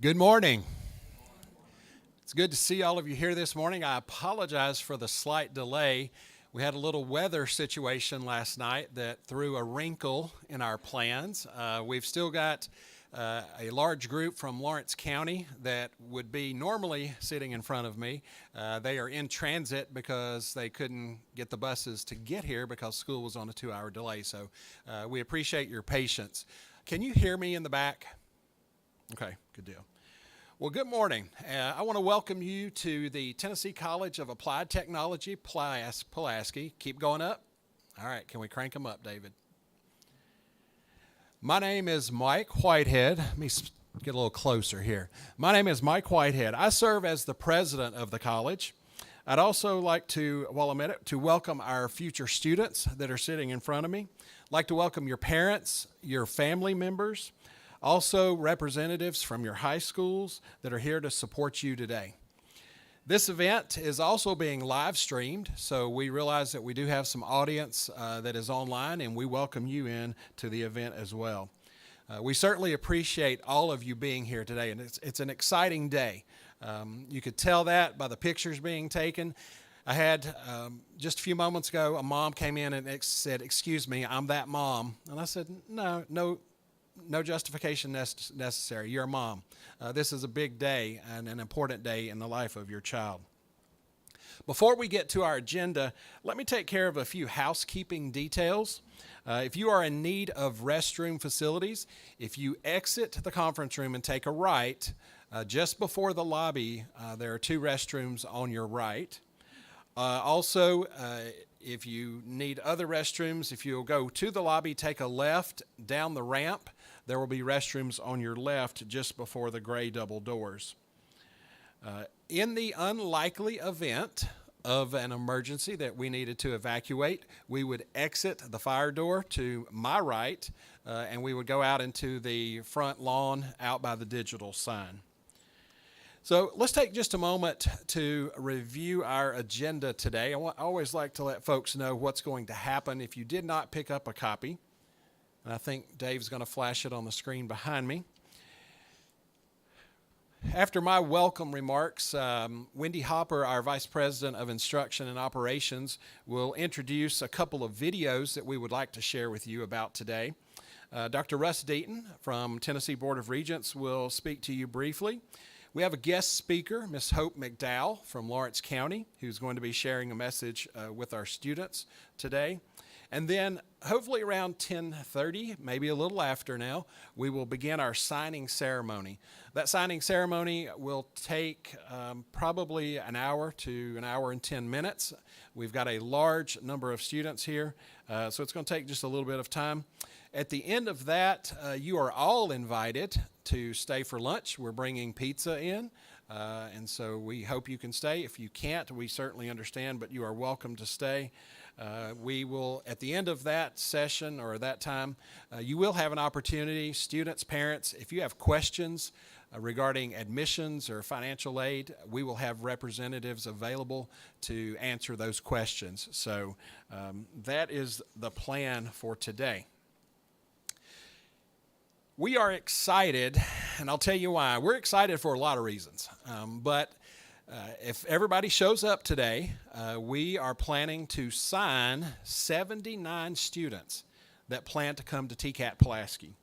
Good morning. It's good to see all of you here this morning. I apologize for the slight delay. We had a little weather situation last night that threw a wrinkle in our plans. We've still got a large group from Lawrence County that would be normally sitting in front of me. They are in transit because they couldn't get the buses to get here because school was on a 2-hour delay. So we appreciate your patience. Can you hear me in the back? Okay, good deal. Well, good morning. I want to welcome you to the Tennessee College of Applied Technology, Pulaski. Keep going up. All right, can we crank them up, David? My name is Mike Whitehead. Let me get a little closer here. My name is Mike Whitehead. I serve as the president of the college. I'd also like to, while I'm at it, to welcome our future students that are sitting in front of me. I'd like to welcome your parents, your family members, also representatives from your high schools that are here to support you today. This event is also being live streamed, so we realize that we do have some audience that is online, and we welcome you in to the event as well. We certainly appreciate all of you being here today, and it's an exciting day. You could tell that by the pictures being taken. I had, just a few moments ago, a mom came in and said, "Excuse me, I'm that mom." And I said, No justification necessary. You're a mom. This is a big day and an important day in the life of your child. Before we get to our agenda, let me take care of a few housekeeping details. If you are in need of restroom facilities, if you exit the conference room and take a right, just before the lobby, there are 2 restrooms on your right. Also, if you need other restrooms, if you'll go to the lobby, take a left down the ramp, there will be restrooms on your left just before the gray double doors. In the unlikely event of an emergency that we needed to evacuate, we would exit the fire door to my right, and we would go out into the front lawn out by the digital sign. So let's take just a moment to review our agenda today. I always like to let folks know what's going to happen if you did not pick up a copy. And I think Dave's going to flash it on the screen behind me. After my welcome remarks, Wendy Hopper, our Vice President of Instruction and Operations, will introduce a couple of videos that we would like to share with you about today. Dr. Russ Deaton from Tennessee Board of Regents will speak to you briefly. We have a guest speaker, Ms. Hope McDowell from Lawrence County, who's going to be sharing a message with our students today. And then hopefully around 10:30, maybe a little after now, we will begin our signing ceremony. That signing ceremony will take probably an hour to an hour and 10 minutes. We've got a large number of students here, so it's going to take just a little bit of time. At the end of that, you are all invited to stay for lunch. We're bringing pizza in, and so we hope you can stay. If you can't, we certainly understand, but you are welcome to stay. We will, at the end of that session or that time, you will have an opportunity, students, parents, if you have questions regarding admissions or financial aid, we will have representatives available to answer those questions. So that is the plan for today. We are excited, and I'll tell you why. We're excited for a lot of reasons, but if everybody shows up today, we are planning to sign 79 students that plan to come to TCAT-Pulaski.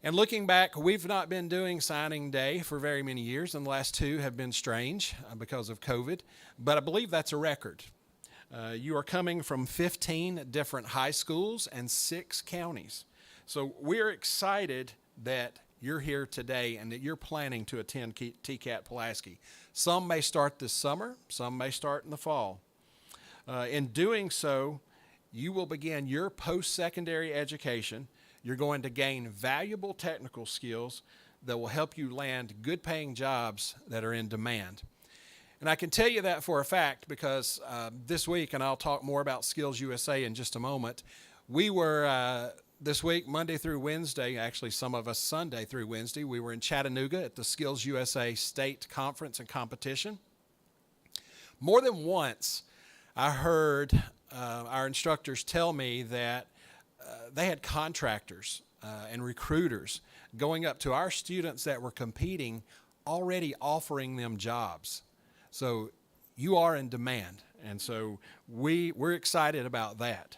And looking back, we've not been doing signing day for very many years, and the last 2 have been strange because of COVID, but I believe that's a record. You are coming from 15 different high schools and 6 counties. So we're excited that you're here today and that you're planning to attend TCAT-Pulaski. Some may start this summer, some may start in the fall. In doing so, you will begin your post-secondary education. You're going to gain valuable technical skills that will help you land good-paying jobs that are in demand. And I can tell you that for a fact because this week, and I'll talk more about Skills USA in just a moment, we were this week, Monday through Wednesday, actually some of us Sunday through Wednesday, we were in Chattanooga at the Skills USA State Conference and Competition. More than once, I heard our instructors tell me that they had contractors and recruiters going up to our students that were competing, already offering them jobs. So you are in demand, and so we're excited about that.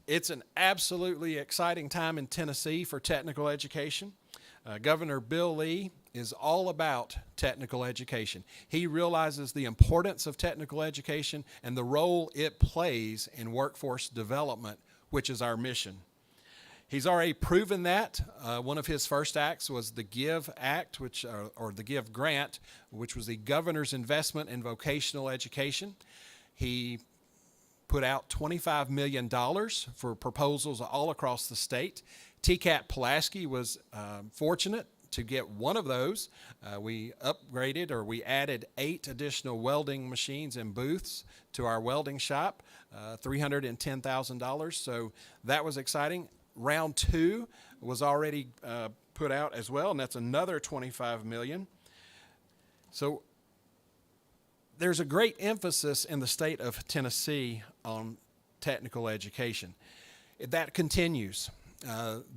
It's an absolutely exciting time in Tennessee for technical education. Governor Bill Lee is all about technical education. He realizes the importance of technical education and the role it plays in workforce development, which is our mission. He's already proven that. One of his first acts was the GIVE Act, or the GIVE Grant, which was the governor's investment in vocational education. He put out $25 million for proposals all across the state. TCAT-Pulaski was fortunate to get one of those. We added 8 additional welding machines and booths to our welding shop, $310,000. So that was exciting. Round 2 was already put out as well, and that's another $25 million. So there's a great emphasis in the state of Tennessee on technical education. That continues.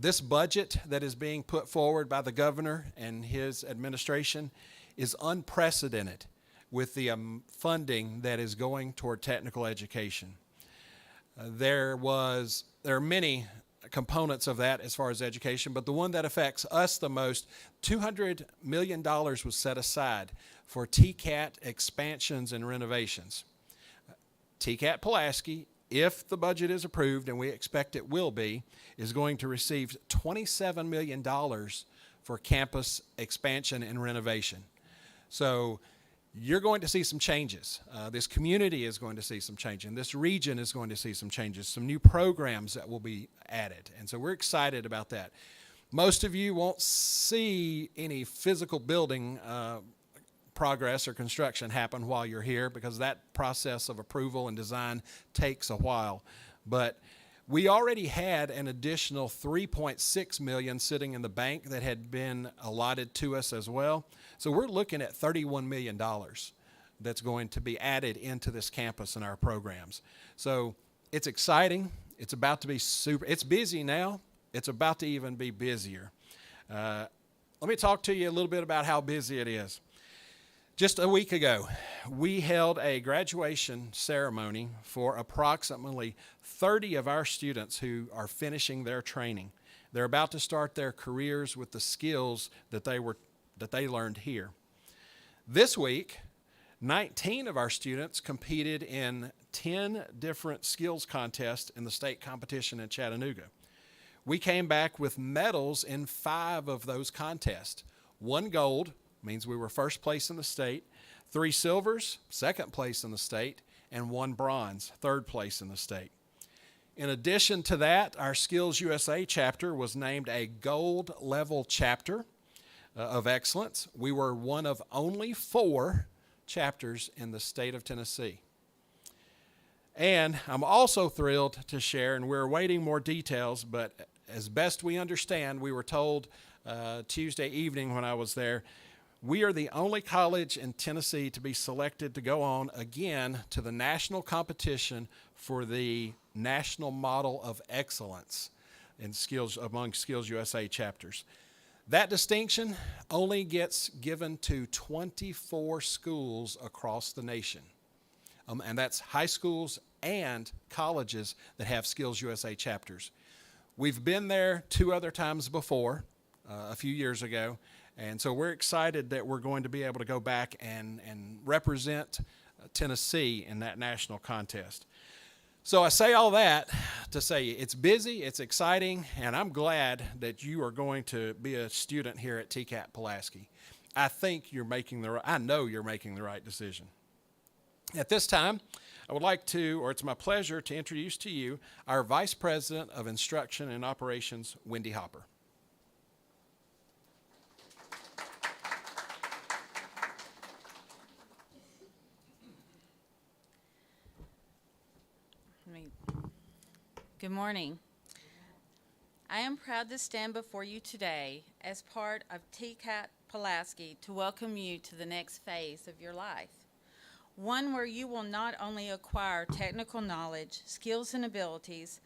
This budget that is being put forward by the governor and his administration is unprecedented with the funding that is going toward technical education. There are many components of that as far as education, but the one that affects us the most, $200 million was set aside for TCAT expansions and renovations. TCAT-Pulaski, if the budget is approved, and we expect it will be, is going to receive $27 million for campus expansion and renovation. So you're going to see some changes. This community is going to see some change, and this region is going to see some changes, some new programs that will be added. And so we're excited about that. Most of you won't see any physical building progress or construction happen while you're here, because that process of approval and design takes a while. But we already had an additional $3.6 million sitting in the bank that had been allotted to us as well. So we're looking at $31 million that's going to be added into this campus and our programs. So it's exciting. It's about to be it's busy now. It's about to even be busier. Let me talk to you a little bit about how busy it is. Just a week ago, we held a graduation ceremony for approximately 30 of our students who are finishing their training. They're about to start their careers with the skills that they learned here. This week, 19 of our students competed in 10 different skills contests in the state competition in Chattanooga. We came back with medals in 5 of those contests. 1 gold, means we were first place in the state, 3 silvers, second place in the state, and 1 bronze, third place in the state. In addition to that, our Skills USA chapter was named a gold level chapter of excellence. We were one of only 4 chapters in the state of Tennessee. And I'm also thrilled to share, and we're awaiting more details, but as best we understand, we were told Tuesday evening when I was there, we are the only college in Tennessee to be selected to go on again to the national competition for the National Model of Excellence in skills among Skills USA chapters. That distinction only gets given to 24 schools across the nation. And that's high schools and colleges that have Skills USA chapters. We've been there 2 other times before, a few years ago. And so we're excited that we're going to be able to go back and represent Tennessee in that national contest. So I say all that to say it's busy, it's exciting, and I'm glad that you are going to be a student here at TCAT-Pulaski. I know you're making the right decision. At this time, I would like to, or it's my pleasure to introduce to you our Vice President of Instruction and Operations, Wendy Hopper. Good morning. I am proud to stand before you today as part of TCAT-Pulaski to welcome you to the next phase of your life. One where you will not only acquire technical knowledge, skills, and abilities,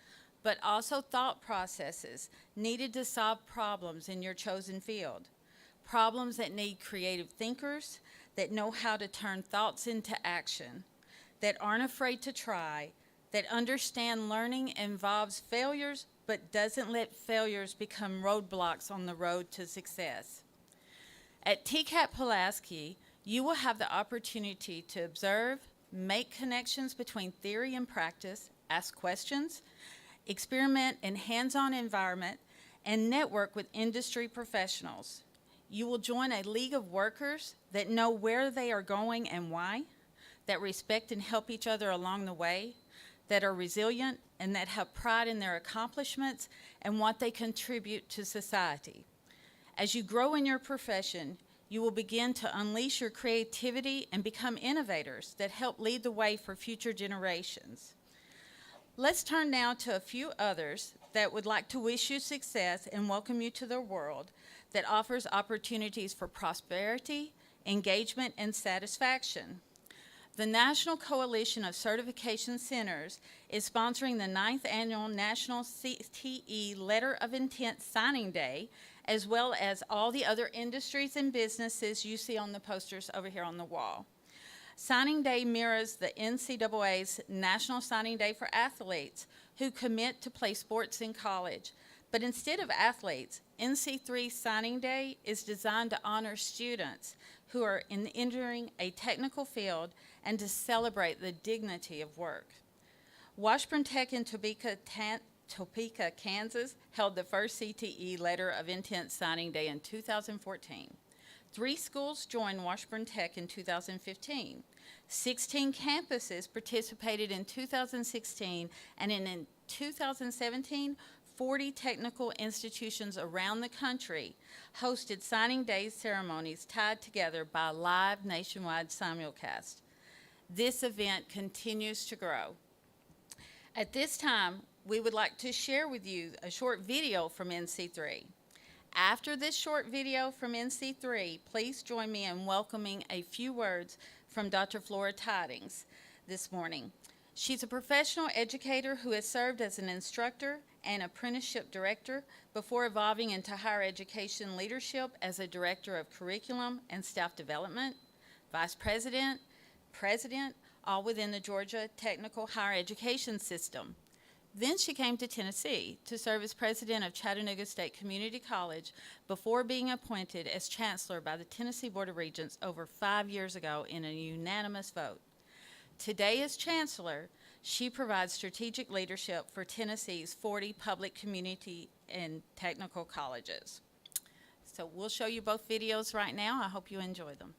but also thought processes needed to solve problems in your chosen field. Problems that need creative thinkers that know how to turn thoughts into action, that aren't afraid to try, that understand learning involves failures but doesn't let failures become roadblocks on the road to success. At TCAT-Pulaski, you will have the opportunity to observe, make connections between theory and practice, ask questions, experiment in hands-on environment, and network with industry professionals. You will join a league of workers that know where they are going and why, that respect and help each other along the way, that are resilient, and that have pride in their accomplishments and what they contribute to society. As you grow in your profession, you will begin to unleash your creativity and become innovators that help lead the way for future generations. Let's turn now to a few others that would like to wish you success and welcome you to their world that offers opportunities for prosperity, engagement, and satisfaction. The National Coalition of Certification Centers is sponsoring the 9th Annual National CTE Letter of Intent Signing Day, as well as all the other industries and businesses you see on the posters over here on the wall. Signing Day mirrors the NCAA's National Signing Day for athletes who commit to play sports in college. But instead of athletes, NC3 Signing Day is designed to honor students who are entering a technical field and to celebrate the dignity of work. Washburn Tech in Topeka, Kansas held the first CTE Letter of Intent Signing Day in 2014. 3 schools joined Washburn Tech in 2015. 16 campuses participated in 2016, and in 2017, 40 technical institutions around the country hosted signing day ceremonies tied together by a live nationwide simulcast. This event continues to grow. At this time, we would like to share with you a short video from NC3. After this short video from NC3, please join me in welcoming a few words from Dr. Flora Tidings this morning. She's a professional educator who has served as an instructor and apprenticeship director before evolving into higher education leadership as a director of curriculum and staff development, vice president, president, all within the Georgia Technical Higher Education System. Then she came to Tennessee to serve as president of Chattanooga State Community College before being appointed as chancellor by the Tennessee Board of Regents over 5 years ago in a unanimous vote. Today as chancellor, she provides strategic leadership for Tennessee's 40 public community and technical colleges. So we'll show you both videos right now. I hope you enjoy them.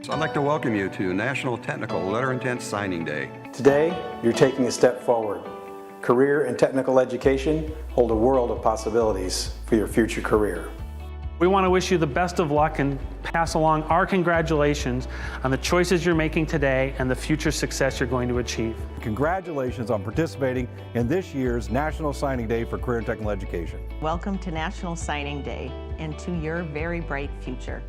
So I'd like to welcome you to National Technical Letter Intent Signing Day. Today, you're taking a step forward. Career and technical education hold a world of possibilities for your future career. We want to wish you the best of luck and pass along our congratulations on the choices you're making today and the future success you're going to achieve. Congratulations on participating in this year's National Signing Day for Career and Technical Education. Welcome to National Signing Day and to your very bright future.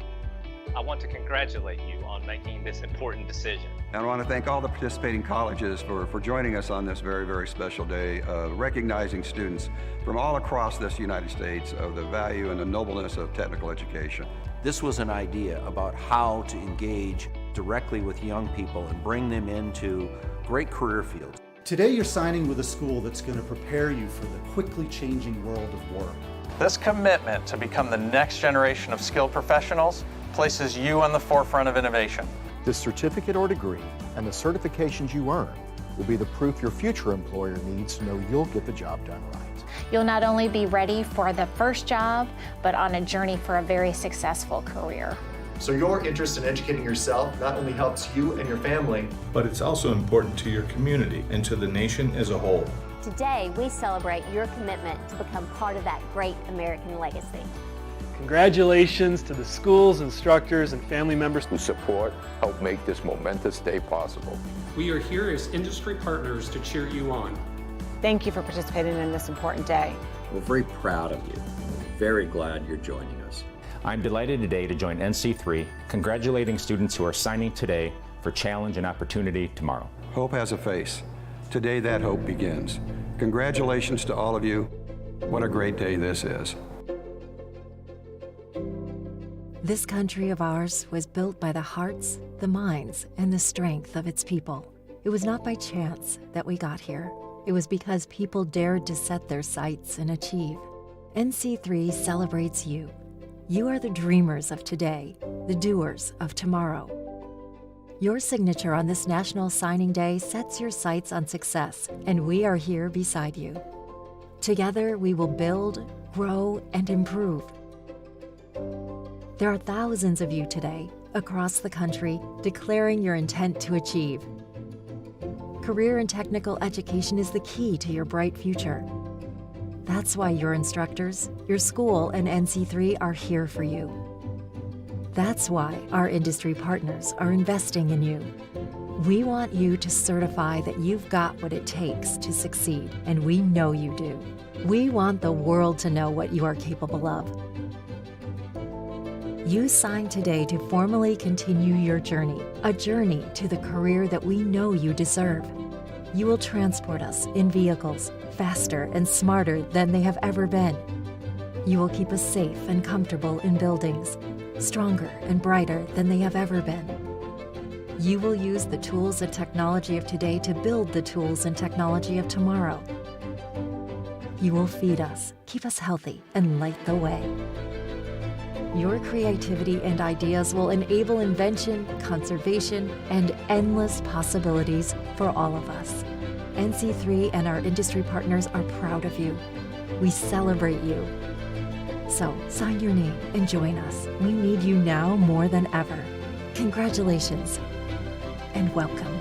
I want to congratulate you on making this important decision. And I want to thank all the participating colleges for joining us on this very, very special day, recognizing students from all across this United States of the value and the nobleness of technical education. This was an idea about how to engage directly with young people and bring them into great career fields. Today you're signing with a school that's going to prepare you for the quickly changing world of work. This commitment to become the next generation of skilled professionals places you on the forefront of innovation. This certificate or degree and the certifications you earn will be the proof your future employer needs to know you'll get the job done right. You'll not only be ready for the first job, but on a journey for a very successful career. So your interest in educating yourself not only helps you and your family, but it's also important to your community and to the nation as a whole. Today, we celebrate your commitment to become part of that great American legacy. Congratulations to the schools, instructors, and family members who support, help make this momentous day possible. We are here as industry partners to cheer you on. Thank you for participating in this important day. We're very proud of you. We're very glad you're joining us. I'm delighted today to join NC3, congratulating students who are signing today for challenge and opportunity tomorrow. Hope has a face. Today that hope begins. Congratulations to all of you. What a great day this is. This country of ours was built by the hearts, the minds, and the strength of its people. It was not by chance that we got here. It was because people dared to set their sights and achieve. NC3 celebrates you. You are the dreamers of today, the doers of tomorrow. Your signature on this National Signing Day sets your sights on success, and we are here beside you. Together, we will build, grow, and improve. There are thousands of you today, across the country, declaring your intent to achieve. Career and technical education is the key to your bright future. That's why your instructors, your school, and NC3 are here for you. That's why our industry partners are investing in you. We want you to certify that you've got what it takes to succeed, and we know you do. We want the world to know what you are capable of. You sign today to formally continue your journey, a journey to the career that we know you deserve. You will transport us in vehicles faster and smarter than they have ever been. You will keep us safe and comfortable in buildings, stronger and brighter than they have ever been. You will use the tools and technology of today to build the tools and technology of tomorrow. You will feed us, keep us healthy, and light the way. Your creativity and ideas will enable invention, conservation, and endless possibilities for all of us. NC3 and our industry partners are proud of you. We celebrate you. So sign your name and join us. We need you now more than ever. Congratulations and welcome.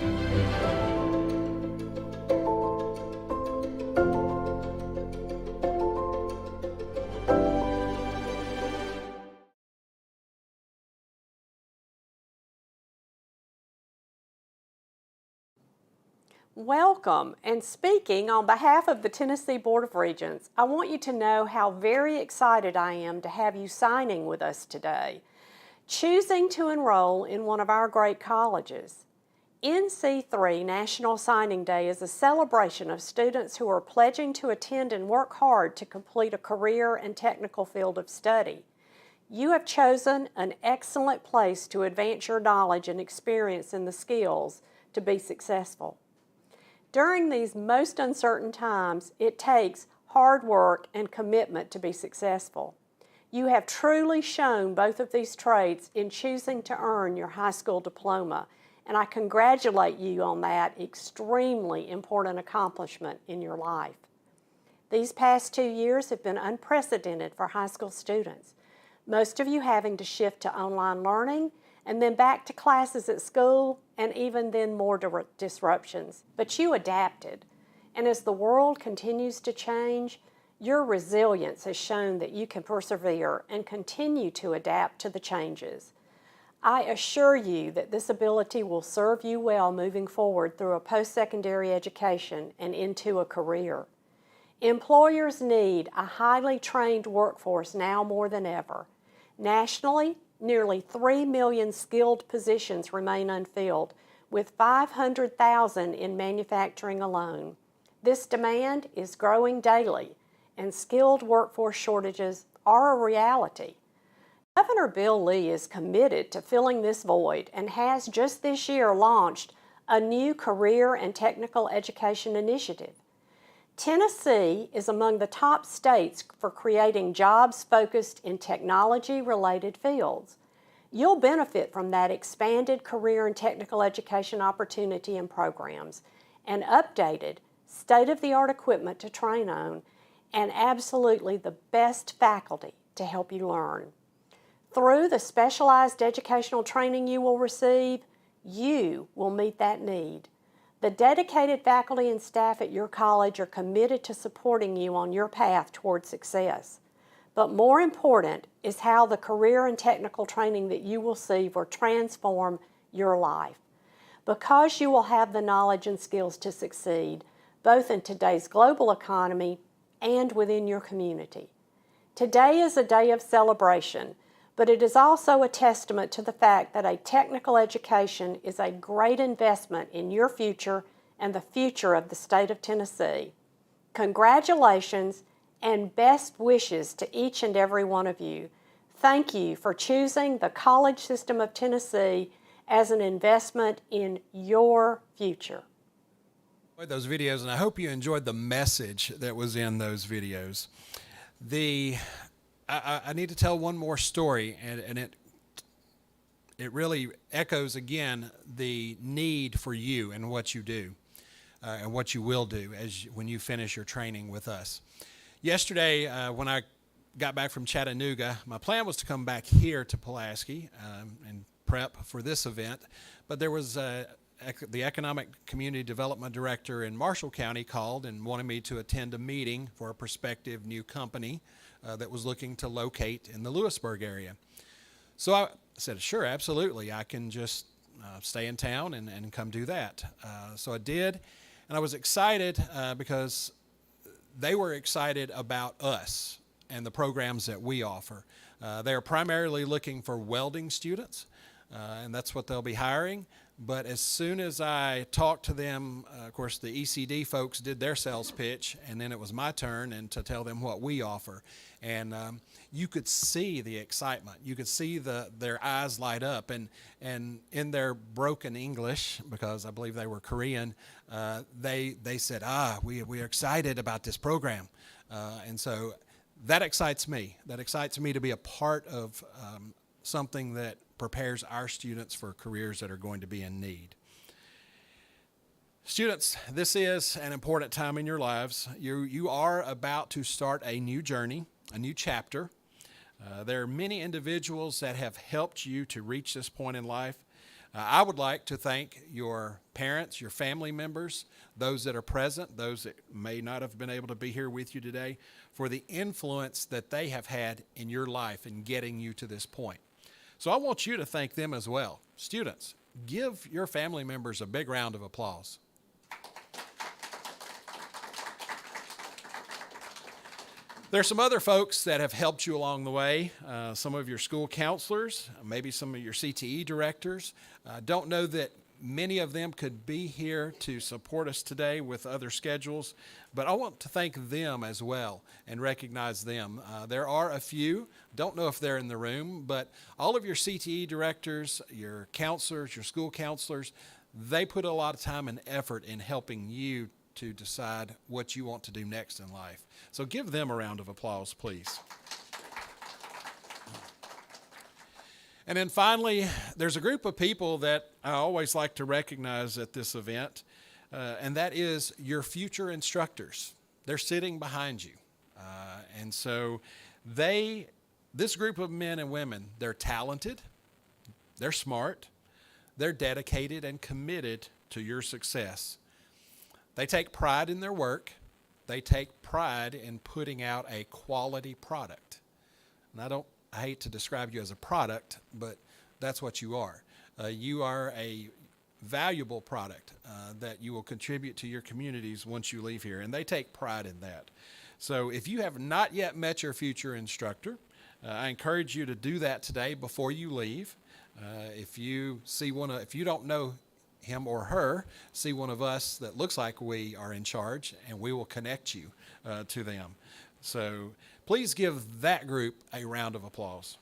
Welcome, and speaking on behalf of the Tennessee Board of Regents, I want you to know how very excited I am to have you signing with us today, choosing to enroll in one of our great colleges. NC3 National Signing Day is a celebration of students who are pledging to attend and work hard to complete a career and technical field of study. You have chosen an excellent place to advance your knowledge and experience in the skills to be successful. During these most uncertain times, it takes hard work and commitment to be successful. You have truly shown both of these traits in choosing to earn your high school diploma, and I congratulate you on that extremely important accomplishment in your life. These past 2 years have been unprecedented for high school students, most of you having to shift to online learning and then back to classes at school, and even then more disruptions. But you adapted, and as the world continues to change, your resilience has shown that you can persevere and continue to adapt to the changes. I assure you that this ability will serve you well moving forward through a post-secondary education and into a career. Employers need a highly trained workforce now more than ever. Nationally, nearly 3 million skilled positions remain unfilled, with 500,000 in manufacturing alone. This demand is growing daily, and skilled workforce shortages are a reality. Governor Bill Lee is committed to filling this void and has just this year launched a new career and technical education initiative. Tennessee is among the top states for creating jobs focused in technology-related fields. You'll benefit from that expanded career and technical education opportunity and programs, and updated, state-of-the-art equipment to train on, and absolutely the best faculty to help you learn. Through the specialized educational training you will receive, you will meet that need. The dedicated faculty and staff at your college are committed to supporting you on your path toward success. But more important is how the career and technical training that you will receive will transform your life. Because you will have the knowledge and skills to succeed, both in today's global economy and within your community. Today is a day of celebration, but it is also a testament to the fact that a technical education is a great investment in your future and the future of the state of Tennessee. Congratulations and best wishes to each and every one of you. Thank you for choosing the college system of Tennessee as an investment in your future. Those videos, and I hope you enjoyed the message that was in those videos. I need to tell one more story, and it really echoes again the need for you and what you do and what you will do when you finish your training with us. Yesterday, when I got back from Chattanooga, my plan was to come back here to Pulaski and prep for this event, but there was the Economic Community Development Director in Marshall County called and wanted me to attend a meeting for a prospective new company that was looking to locate in the Lewisburg area. So I said, sure, absolutely, I can just stay in town and come do that. So I did, and I was excited because they were excited about us and the programs that we offer. They're primarily looking for welding students, and that's what they'll be hiring. But as soon as I talked to them, of course, the ECD folks did their sales pitch, and then it was my turn and to tell them what we offer. And you could see the excitement. You could see their eyes light up. And in their broken English, because I believe they were Korean, they said, we are excited about this program. And so that excites me. That excites me to be a part of something that prepares our students for careers that are going to be in need. Students, this is an important time in your lives. You are about to start a new journey, a new chapter. There are many individuals that have helped you to reach this point in life. I would like to thank your parents, your family members, those that are present, those that may not have been able to be here with you today, for the influence that they have had in your life in getting you to this point. So I want you to thank them as well. Students, give your family members a big round of applause. There's some other folks that have helped you along the way. Some of your school counselors, maybe some of your CTE directors. Don't know that many of them could be here to support us today with other schedules, but I want to thank them as well and recognize them. There are a few, don't know if they're in the room, but all of your CTE directors, your counselors, your school counselors, they put a lot of time and effort in helping you to decide what you want to do next in life. So give them a round of applause, please. And then finally, there's a group of people that I always like to recognize at this event, and that is your future instructors. They're sitting behind you. And so this group of men and women, they're talented, they're smart, they're dedicated and committed to your success. They take pride in their work. They take pride in putting out a quality product. And I hate to describe you as a product, but that's what you are. You are a valuable product that you will contribute to your communities once you leave here, and they take pride in that. So if you have not yet met your future instructor, I encourage you to do that today before you leave. If you don't know him or her, see one of us that looks like we are in charge, and we will connect you to them. So please give that group a round of applause.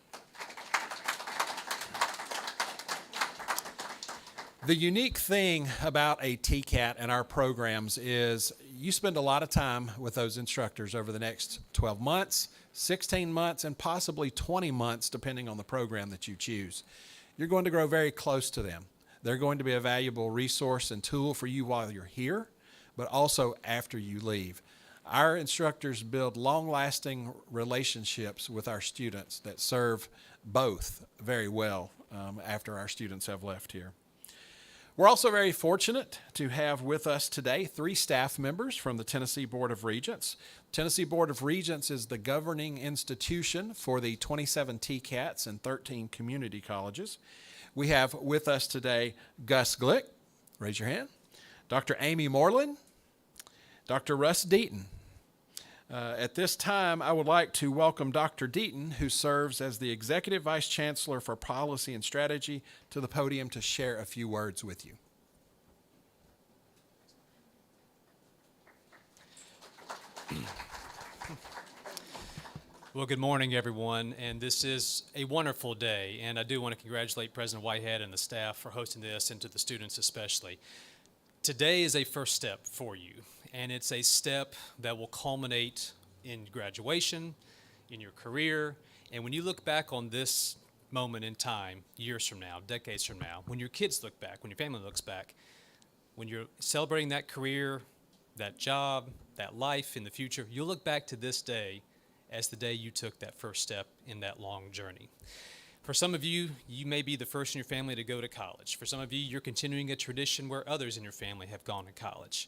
The unique thing about a TCAT and our programs is you spend a lot of time with those instructors over the next 12 months, 16 months, and possibly 20 months, depending on the program that you choose. You're going to grow very close to them. They're going to be a valuable resource and tool for you while you're here, but also after you leave. Our instructors build long-lasting relationships with our students that serve both very well after our students have left here. We're also very fortunate to have with us today 3 staff members from the Tennessee Board of Regents. Tennessee Board of Regents is the governing institution for the 27 TCATs and 13 community colleges. We have with us today Gus Glick, raise your hand, Dr. Amy Moreland, Dr. Russ Deaton. At this time, I would like to welcome Dr. Deaton, who serves as the Executive Vice Chancellor for Policy and Strategy, to the podium to share a few words with you. Well, good morning, everyone, and this is a wonderful day, and I do want to congratulate President Whitehead and the staff for hosting this, and to the students especially. Today is a first step for you, and it's a step that will culminate in graduation, in your career, and when you look back on this moment in time, years from now, decades from now, when your kids look back, when your family looks back, when you're celebrating that career, that job, that life in the future, you'll look back to this day as the day you took that first step in that long journey. For some of you, you may be the first in your family to go to college. For some of you, you're continuing a tradition where others in your family have gone to college.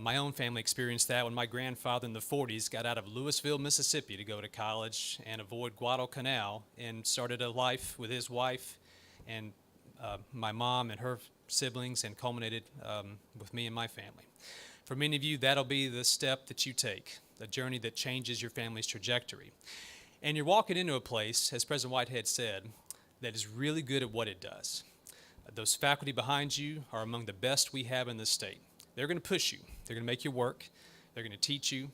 My own family experienced that when my grandfather in the 40s got out of Louisville, Mississippi to go to college and avoid Guadalcanal and started a life with his wife and my mom and her siblings, and culminated with me and my family. For many of you, that'll be the step that you take, a journey that changes your family's trajectory. And you're walking into a place, as President Whitehead said, that is really good at what it does. Those faculty behind you are among the best we have in this state. They're going to push you. They're going to make you work. They're going to teach you.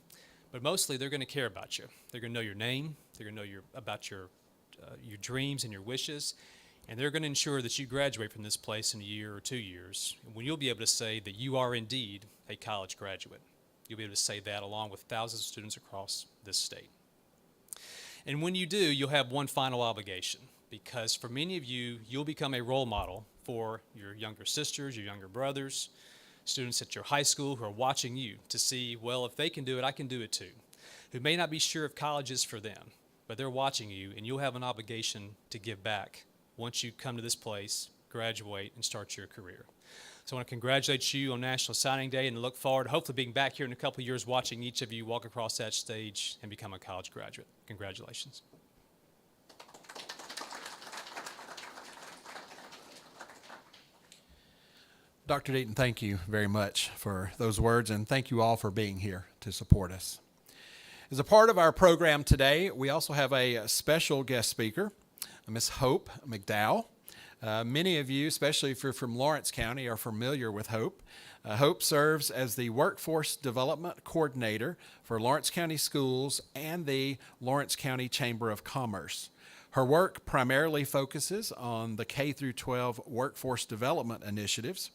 But mostly, they're going to care about you. They're going to know your name. They're going to know about your dreams and your wishes. And they're going to ensure that you graduate from this place in a year or 2 years, when you'll be able to say that you are indeed a college graduate. You'll be able to say that along with thousands of students across this state. And when you do, you'll have one final obligation, because for many of you, you'll become a role model for your younger sisters, your younger brothers, students at your high school who are watching you to see, well, if they can do it, I can do it too, who may not be sure if college is for them, but they're watching you, and you'll have an obligation to give back once you come to this place, graduate, and start your career. So I want to congratulate you on National Signing Day, and look forward to hopefully being back here in a couple of years watching each of you walk across that stage and become a college graduate. Congratulations. Dr. Deaton, thank you very much for those words, and thank you all for being here to support us. As a part of our program today, we also have a special guest speaker, Ms. Hope McDowell. Many of you, especially if you're from Lawrence County, are familiar with Hope. Hope serves as the Workforce Development Coordinator for Lawrence County Schools and the Lawrence County Chamber of Commerce. Her work primarily focuses on the K-12 workforce development initiatives.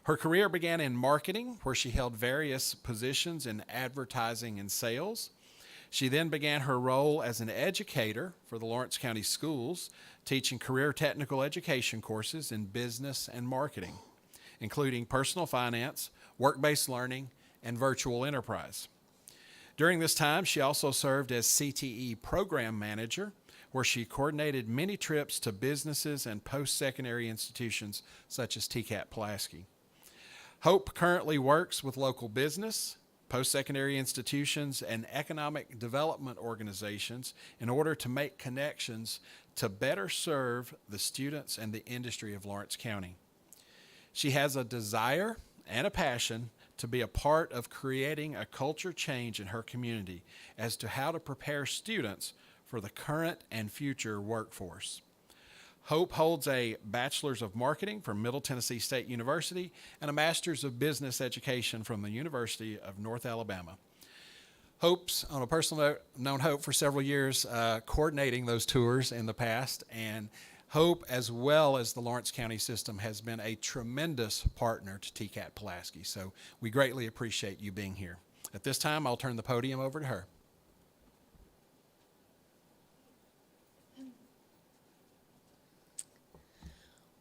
Her career began in marketing, where she held various positions in advertising and sales. She then began her role as an educator for the Lawrence County Schools, teaching career technical education courses in business and marketing, including personal finance, work-based learning, and virtual enterprise. During this time, she also served as CTE program manager, where she coordinated many trips to businesses and post-secondary institutions such as TCAT-Pulaski. Hope currently works with local business, post-secondary institutions, and economic development organizations in order to make connections to better serve the students and the industry of Lawrence County. She has a desire and a passion to be a part of creating a culture change in her community as to how to prepare students for the current and future workforce. Hope holds a Bachelor's of Marketing from Middle Tennessee State University and a Master's of Business Education from the University of North Alabama. Hope's, on a personal note, known Hope for several years, coordinating those tours in the past, and Hope, as well as the Lawrence County system, has been a tremendous partner to TCAT-Pulaski, so we greatly appreciate you being here. At this time, I'll turn the podium over to her.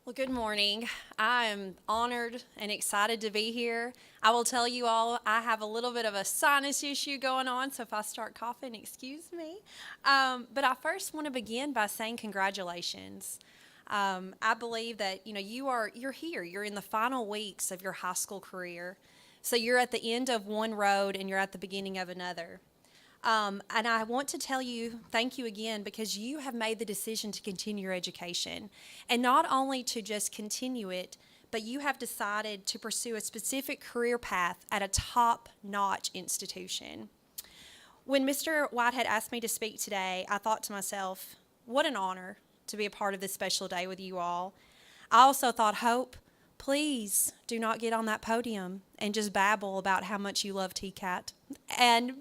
Well, good morning. I am honored and excited to be here. I will tell you all, I have a little bit of a sinus issue going on, so if I start coughing, excuse me. But I first want to begin by saying congratulations. I believe that, you're here. You're in the final weeks of your high school career. So you're at the end of one road and you're at the beginning of another. And I want to tell you, thank you again, because you have made the decision to continue your education. And not only to just continue it, but you have decided to pursue a specific career path at a top-notch institution. When Mr. Whitehead asked me to speak today, I thought to myself, what an honor to be a part of this special day with you all. I also thought, Hope, please do not get on that podium and just babble about how much you love TCAT.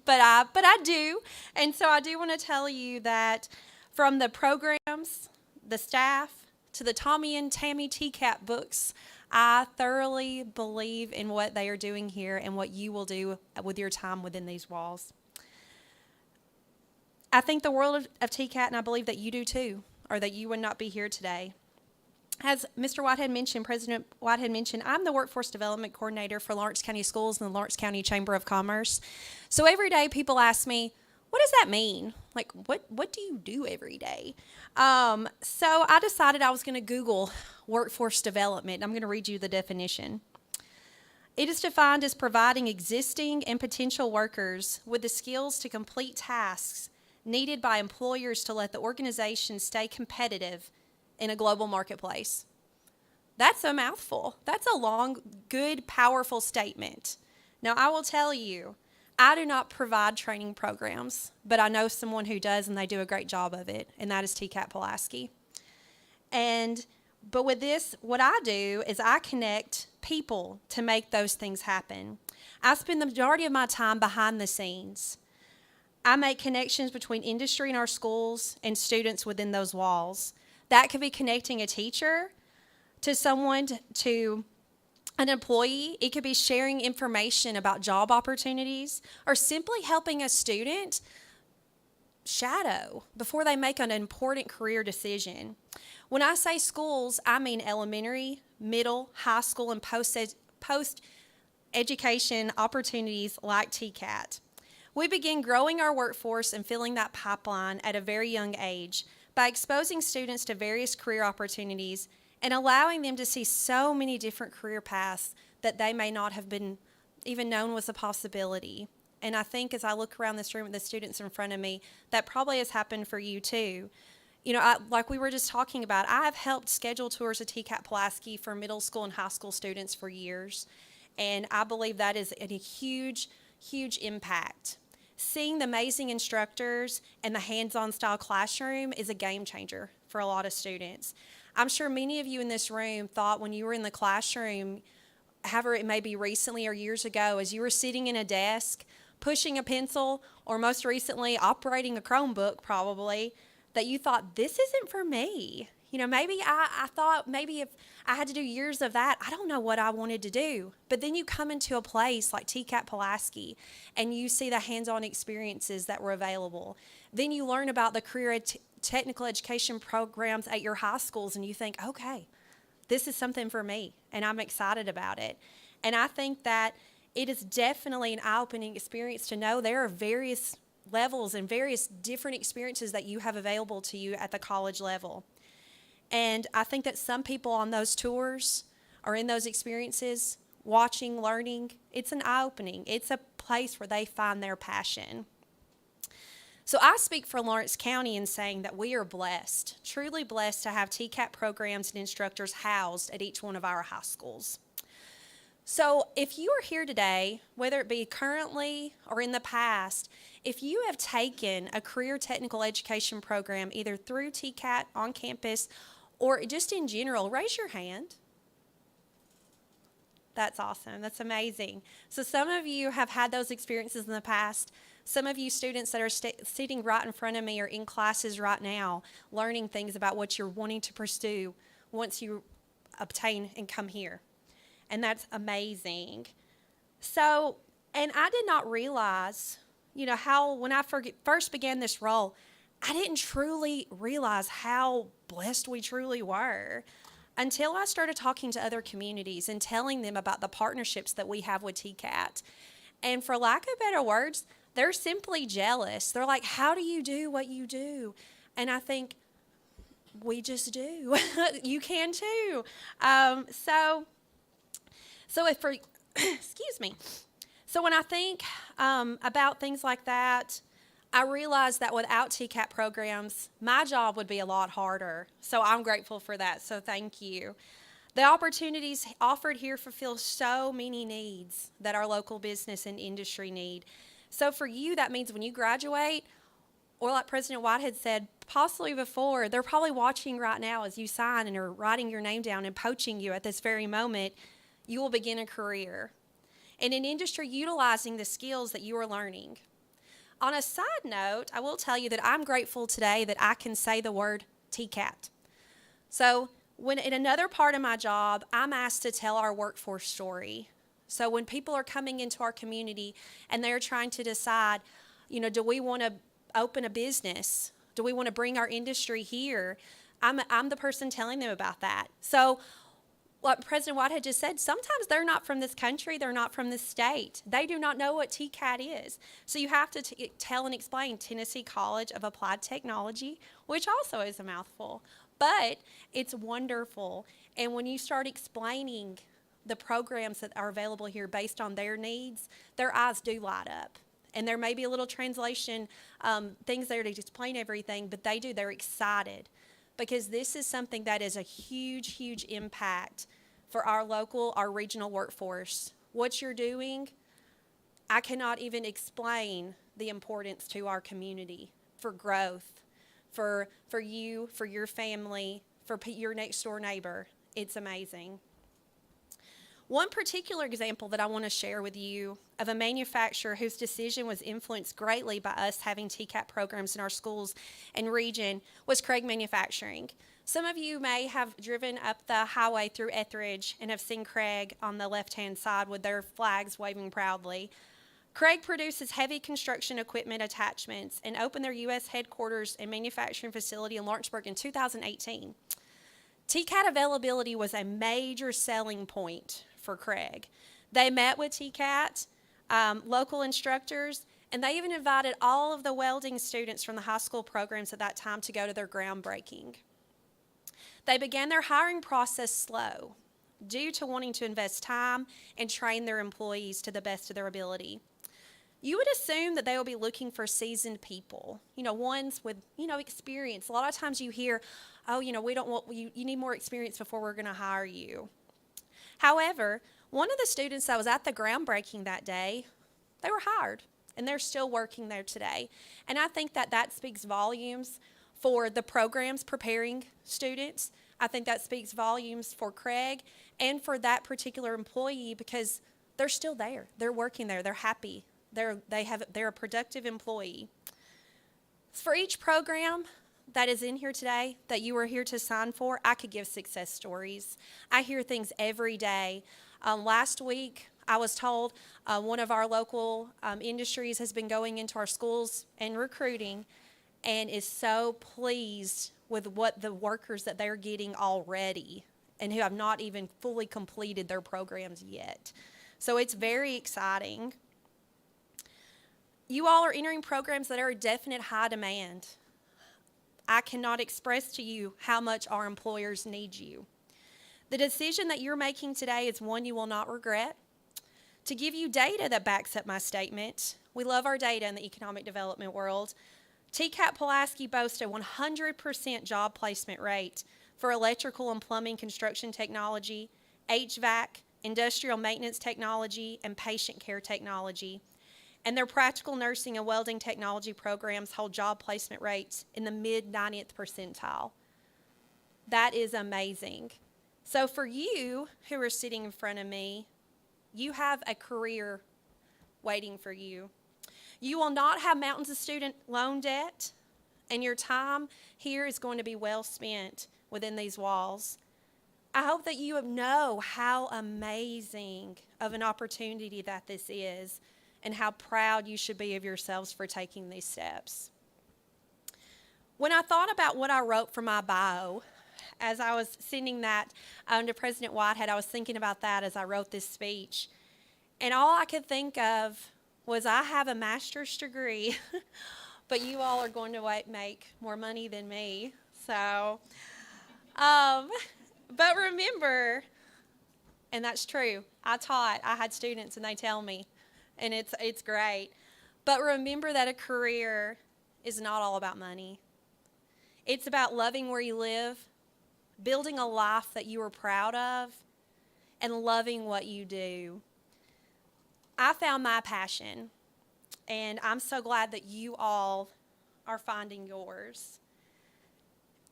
But I do. And so I do want to tell you that from the programs, the staff, to the Tommy and Tammy TCAT books, I thoroughly believe in what they are doing here and what you will do with your time within these walls. I think the world of TCAT, and I believe that you do too, or that you would not be here today. As Mr. Whitehead mentioned, President Whitehead mentioned, I'm the Workforce Development Coordinator for Lawrence County Schools and the Lawrence County Chamber of Commerce. So every day people ask me, what does that mean? Like, what do you do every day? So I decided I was going to Google workforce development. I'm going to read you the definition. It is defined as providing existing and potential workers with the skills to complete tasks needed by employers to let the organization stay competitive in a global marketplace. That's a mouthful. That's a long, good, powerful statement. Now, I will tell you, I do not provide training programs, but I know someone who does, and they do a great job of it, and that is TCAT-Pulaski. But with this, what I do is I connect people to make those things happen. I spend the majority of my time behind the scenes. I make connections between industry in our schools and students within those walls. That could be connecting a teacher to someone, to an employee. It could be sharing information about job opportunities, or simply helping a student shadow before they make an important career decision. When I say schools, I mean elementary, middle, high school, and post-education opportunities like TCAT. We begin growing our workforce and filling that pipeline at a very young age by exposing students to various career opportunities and allowing them to see so many different career paths that they may not have been even known was a possibility. And I think as I look around this room at the students in front of me, that probably has happened for you too. Like we were just talking about, I have helped schedule tours of TCAT-Pulaski for middle school and high school students for years. And I believe that is a huge, huge impact. Seeing the amazing instructors and the hands-on style classroom is a game changer for a lot of students. I'm sure many of you in this room thought when you were in the classroom, however it may be recently or years ago, as you were sitting in a desk, pushing a pencil, or most recently operating a Chromebook probably, that you thought, this isn't for me. Maybe I thought maybe if I had to do years of that, I don't know what I wanted to do. But then you come into a place like TCAT-Pulaski and you see the hands-on experiences that were available. Then you learn about the career technical education programs at your high schools and you think, okay, this is something for me and I'm excited about it. And I think that it is definitely an eye-opening experience to know there are various levels and various different experiences that you have available to you at the college level. And I think that some people on those tours or in those experiences, watching, learning, it's an eye-opening. It's a place where they find their passion. So I speak for Lawrence County in saying that we are blessed, truly blessed to have TCAT programs and instructors housed at each one of our high schools. So if you are here today, whether it be currently or in the past, if you have taken a career technical education program either through TCAT on campus or just in general, raise your hand. That's awesome. That's amazing. So some of you have had those experiences in the past. Some of you students that are sitting right in front of me are in classes right now, learning things about what you're wanting to pursue once you obtain and come here. And that's amazing. So, and I did not realize, how when I first began this role, I didn't truly realize how blessed we truly were until I started talking to other communities and telling them about the partnerships that we have with TCAT. And for lack of better words, they're simply jealous. They're like, how do you do what you do? And I think, We just do. You can too. So if for, excuse me. So when I think about things like that, I realize that without TCAT programs, my job would be a lot harder. So I'm grateful for that. So thank you. The opportunities offered here fulfill so many needs that our local business and industry need. So for you, that means when you graduate, or like President Whitehead said, possibly before, they're probably watching right now as you sign and are writing your name down and poaching you at this very moment, you will begin a career in an industry utilizing the skills that you are learning. On a side note, I will tell you that I'm grateful today that I can say the word TCAT. So when in another part of my job, I'm asked to tell our workforce story. So when people are coming into our community and they're trying to decide, do we want to open a business? Do we want to bring our industry here? I'm the person telling them about that. So what President Whitehead just said, sometimes they're not from this country, they're not from this state. They do not know what TCAT is. So you have to tell and explain Tennessee College of Applied Technology, which also is a mouthful, but it's wonderful. And when you start explaining the programs that are available here based on their needs, their eyes do light up. And there may be a little translation, things there to explain everything, but they're excited. Because this is something that is a huge, huge impact for our local, our regional workforce. What you're doing, I cannot even explain the importance to our community for growth, for you, for your family, for your next door neighbor. It's amazing. One particular example that I want to share with you of a manufacturer whose decision was influenced greatly by us having TCAT programs in our schools and region was Craig Manufacturing. Some of you may have driven up the highway through Etheridge and have seen Craig on the left-hand side with their flags waving proudly. Craig produces heavy construction equipment attachments and opened their U.S. headquarters and manufacturing facility in Lawrenceburg in 2018. TCAT availability was a major selling point for Craig. They met with TCAT, local instructors, and they even invited all of the welding students from the high school programs at that time to go to their groundbreaking. They began their hiring process slow due to wanting to invest time and train their employees to the best of their ability. You would assume that they will be looking for seasoned people, ones with, experience. A lot of times you hear, we don't want, you need more experience before we're going to hire you. However, one of the students that was at the groundbreaking that day, they were hired, and they're still working there today. And I think that speaks volumes for the programs preparing students. I think that speaks volumes for Craig and for that particular employee because they're still there. They're working there. They're happy. They're a productive employee. For each program that is in here today that you are here to sign for, I could give success stories. I hear things every day. Last week, I was told one of our local industries has been going into our schools and recruiting and is so pleased with what the workers that they're getting already and who have not even fully completed their programs yet. So it's very exciting. You all are entering programs that are a definite high demand. I cannot express to you how much our employers need you. The decision that you're making today is one you will not regret. To give you data that backs up my statement, we love our data in the economic development world. TCAT-Pulaski boasts a 100% job placement rate for electrical and plumbing construction technology, HVAC, industrial maintenance technology, and patient care technology. And their practical nursing and welding technology programs hold job placement rates in the mid-90th percentile. That is amazing. So for you who are sitting in front of me, you have a career waiting for you. You will not have mountains of student loan debt, and your time here is going to be well spent within these walls. I hope that you know how amazing of an opportunity that this is and how proud you should be of yourselves for taking these steps. When I thought about what I wrote for my bio, as I was sending that to President Whitehead, I was thinking about that as I wrote this speech. And all I could think of was I have a master's degree, but you all are going to make more money than me. So, but remember, and that's true, I had students and they tell me, and it's great. But remember that a career is not all about money. It's about loving where you live, building a life that you are proud of, and loving what you do. I found my passion, and I'm so glad that you all are finding yours.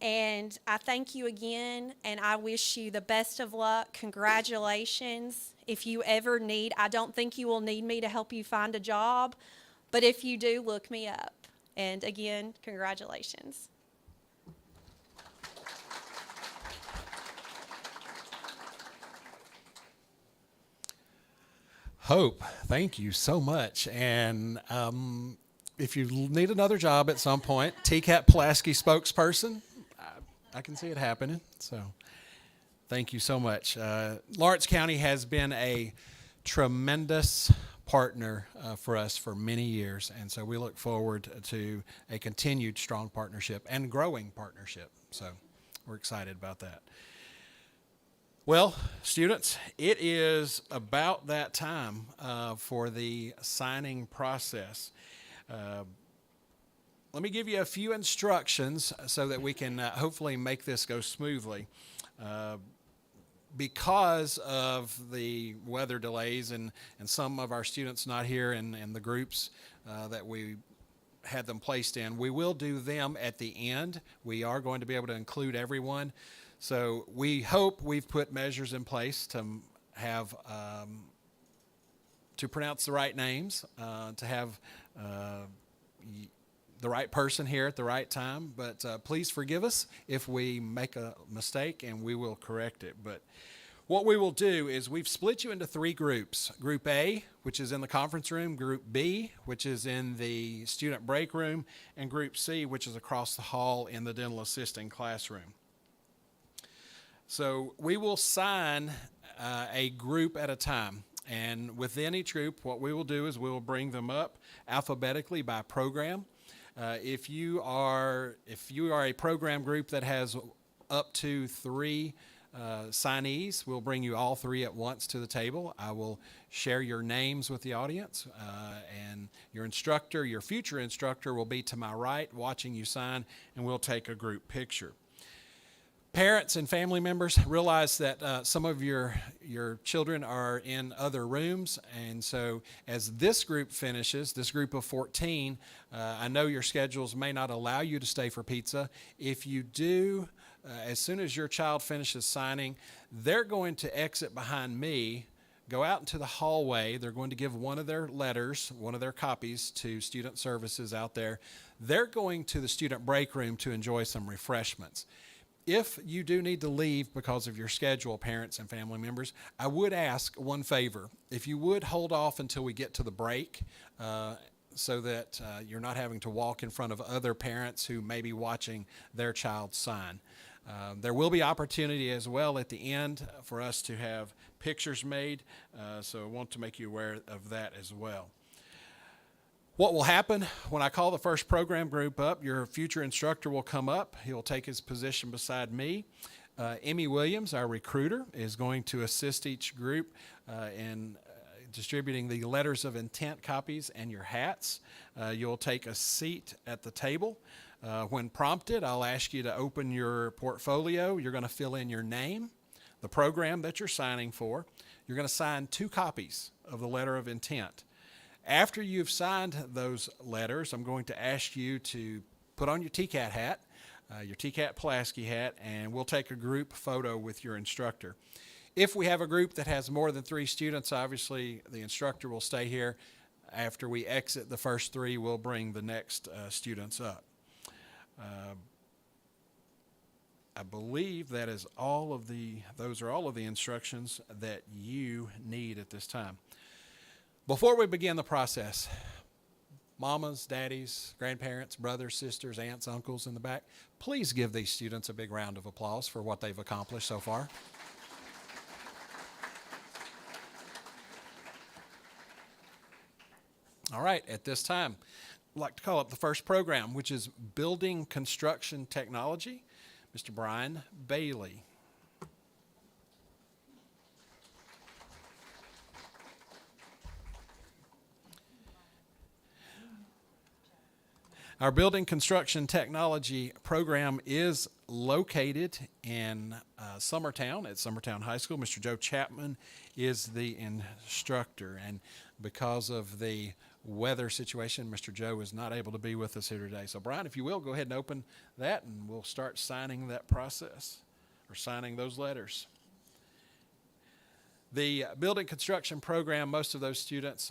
And I thank you again, and I wish you the best of luck. Congratulations. If you ever need, I don't think you will need me to help you find a job, but if you do, look me up. And again, congratulations. Hope, thank you so much. And if you need another job at some point, TCAT-Pulaski spokesperson, I can see it happening. So thank you so much. Lawrence County has been a tremendous partner for us for many years, and so we look forward to a continued strong partnership and growing partnership. So we're excited about that. Well, students, it is about that time for the signing process. Let me give you a few instructions so that we can hopefully make this go smoothly. Because of the weather delays and some of our students not here and the groups that we had them placed in, we will do them at the end. We are going to be able to include everyone. So we hope we've put measures in place to have to pronounce the right names, to have the right person here at the right time. But please forgive us if we make a mistake, and we will correct it. But what we will do is we've split you into 3 groups. Group A, which is in the conference room, Group B, which is in the student break room, and Group C, which is across the hall in the dental assisting classroom. So we will sign a group at a time, and within each group, what we will do is we will bring them up alphabetically by program. If you are a program group that has up to 3 signees, we'll bring you all 3 at once to the table. I will share your names with the audience, and your instructor, your future instructor, will be to my right watching you sign, and we'll take a group picture. Parents and family members, realize that some of your children are in other rooms, and so as this group finishes, this group of 14, I know your schedules may not allow you to stay for pizza. If you do, as soon as your child finishes signing, they're going to exit behind me, go out into the hallway. They're going to give one of their letters, one of their copies, to student services out there. They're going to the student break room to enjoy some refreshments. If you do need to leave because of your schedule, parents and family members, I would ask one favor. If you would hold off until we get to the break, so that you're not having to walk in front of other parents who may be watching their child sign. There will be opportunity as well at the end for us to have pictures made, so I want to make you aware of that as well. What will happen when I call the first program group up, your future instructor will come up. He'll take his position beside me. Emmy Williams, our recruiter, is going to assist each group in distributing the letters of intent copies and your hats. You'll take a seat at the table. When prompted, I'll ask you to open your portfolio. You're going to fill in your name, the program that you're signing for. You're going to sign 2 copies of the letter of intent. After you've signed those letters, I'm going to ask you to put on your TCAT hat, your TCAT-Pulaski hat, and we'll take a group photo with your instructor. If we have a group that has more than 3 students, obviously the instructor will stay here. After we exit the first 3, we'll bring the next students up. I believe that is those are all of the instructions that you need at this time. Before we begin the process, mamas, daddies, grandparents, brothers, sisters, aunts, uncles in the back, please give these students a big round of applause for what they've accomplished so far. All right, at this time, I'd like to call up the first program, which is Building Construction Technology. Mr. Brian Bailey. Our building construction technology program is located in Summertown at Summertown High School. Mr. Joe Chapman is the instructor, and because of the weather situation, Mr. Joe is not able to be with us here today. So Brian, if you will, go ahead and open that, and we'll start signing that process, or signing those letters. The building construction program, most of those students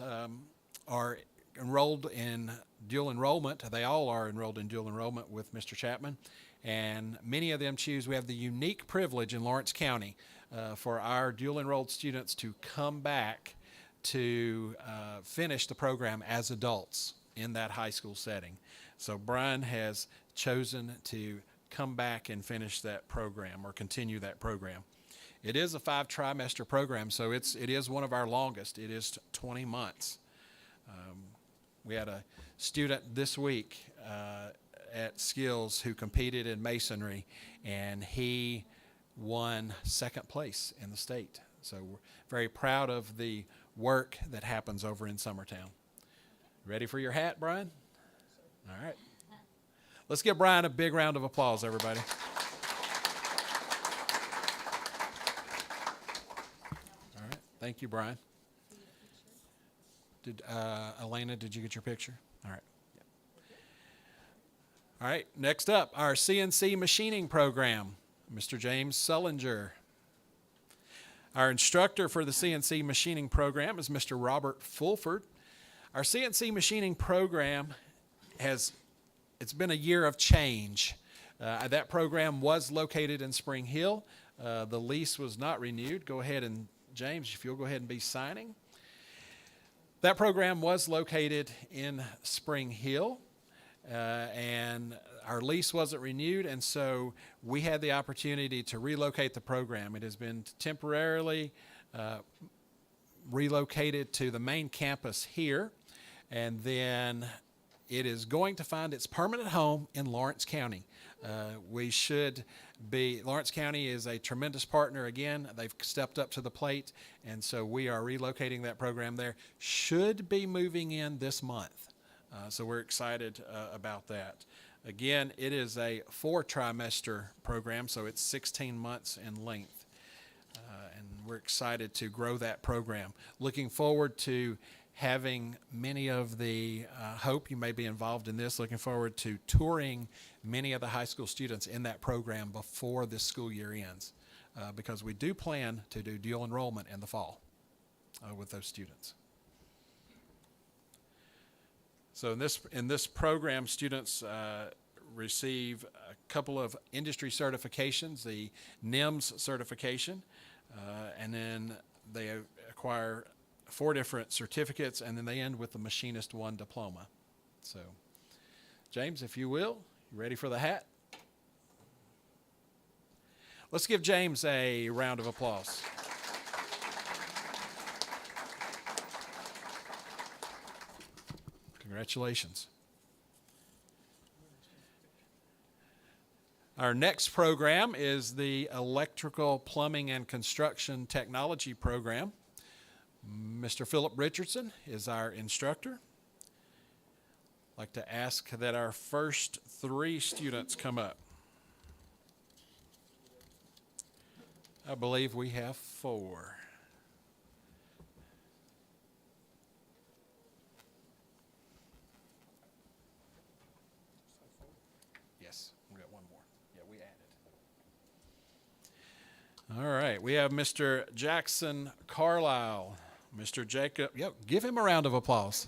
are enrolled in dual enrollment. They all are enrolled in dual enrollment with Mr. Chapman, and many of them choose. We have the unique privilege in Lawrence County for our dual enrolled students to come back to finish the program as adults in that high school setting. So Brian has chosen to come back and finish that program, or continue that program. It is a 5-trimester program, so it is one of our longest. It is 20 months. We had a student this week at Skills who competed in masonry, and he won second place in the state. So we're very proud of the work that happens over in Summertown. Ready for your hat, Brian? All right. Let's give Brian a big round of applause, everybody. All right. Thank you, Brian. Elena, did you get your picture? All right. Yeah. All right, next up, our CNC Machining Program, Mr. James Sullinger. Our instructor for the CNC Machining Program is Mr. Robert Fulford. Our CNC Machining Program it's been a year of change. That program was located in Spring Hill. The lease was not renewed. Go ahead and, James, if you'll go ahead and be signing. That program was located in Spring Hill, and our lease wasn't renewed, and so we had the opportunity to relocate the program. It has been temporarily relocated to the main campus here, and then it is going to find its permanent home in Lawrence County. Lawrence County is a tremendous partner again. They've stepped up to the plate, and so we are relocating that program there. Should be moving in this month. So we're excited about that. Again, it is a 4-trimester program, so it's 16 months in length. And we're excited to grow that program. Looking forward to having many of the, hope you may be involved in this, looking forward to touring many of the high school students in that program before this school year ends, because we do plan to do dual enrollment in the fall with those students. So in this program, students receive a couple of industry certifications, the NIMS certification, and then they acquire 4 different certificates, and then they end with the Machinist 1 diploma. So, James, if you will, you ready for the hat? Let's give James a round of applause. Congratulations. Our next program is the Electrical, Plumbing, and Construction Technology Program. Mr. Philip Richardson is our instructor. I'd like to ask that our first 3 students come up. I believe we have 4. Yes, we got 1 more. Yeah, we added. All right, we have Mr. Jackson Carlisle. Mr. Jacob, give him a round of applause.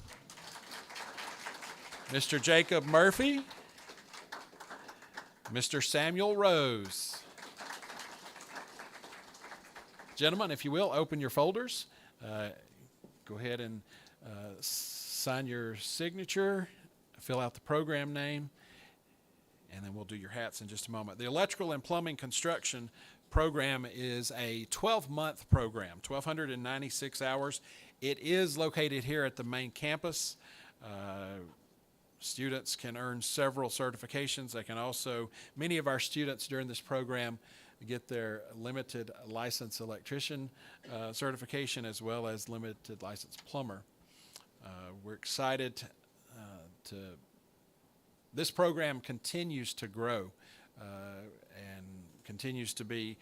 Mr. Jacob Murphy. Mr. Samuel Rose. Gentlemen, if you will, open your folders. Go ahead and sign your signature, fill out the program name, and then we'll do your hats in just a moment. The Electrical and Plumbing Construction Program is a 12-month program, 1,296 hours. It is located here at the main campus. Students can earn several certifications. They can also, many of our students during this program get their limited license electrician certification as well as limited license plumber. We're excited this program continues to grow and continues to be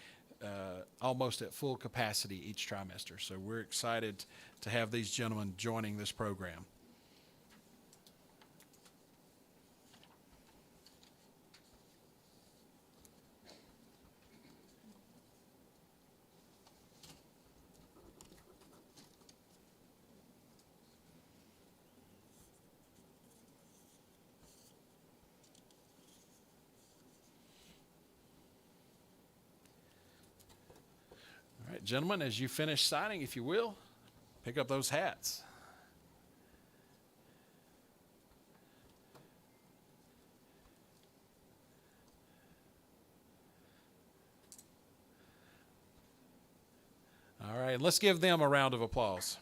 almost at full capacity each trimester. So we're excited to have these gentlemen joining this program. All right, gentlemen, as you finish signing, if you will, pick up those hats. All right, let's give them a round of applause.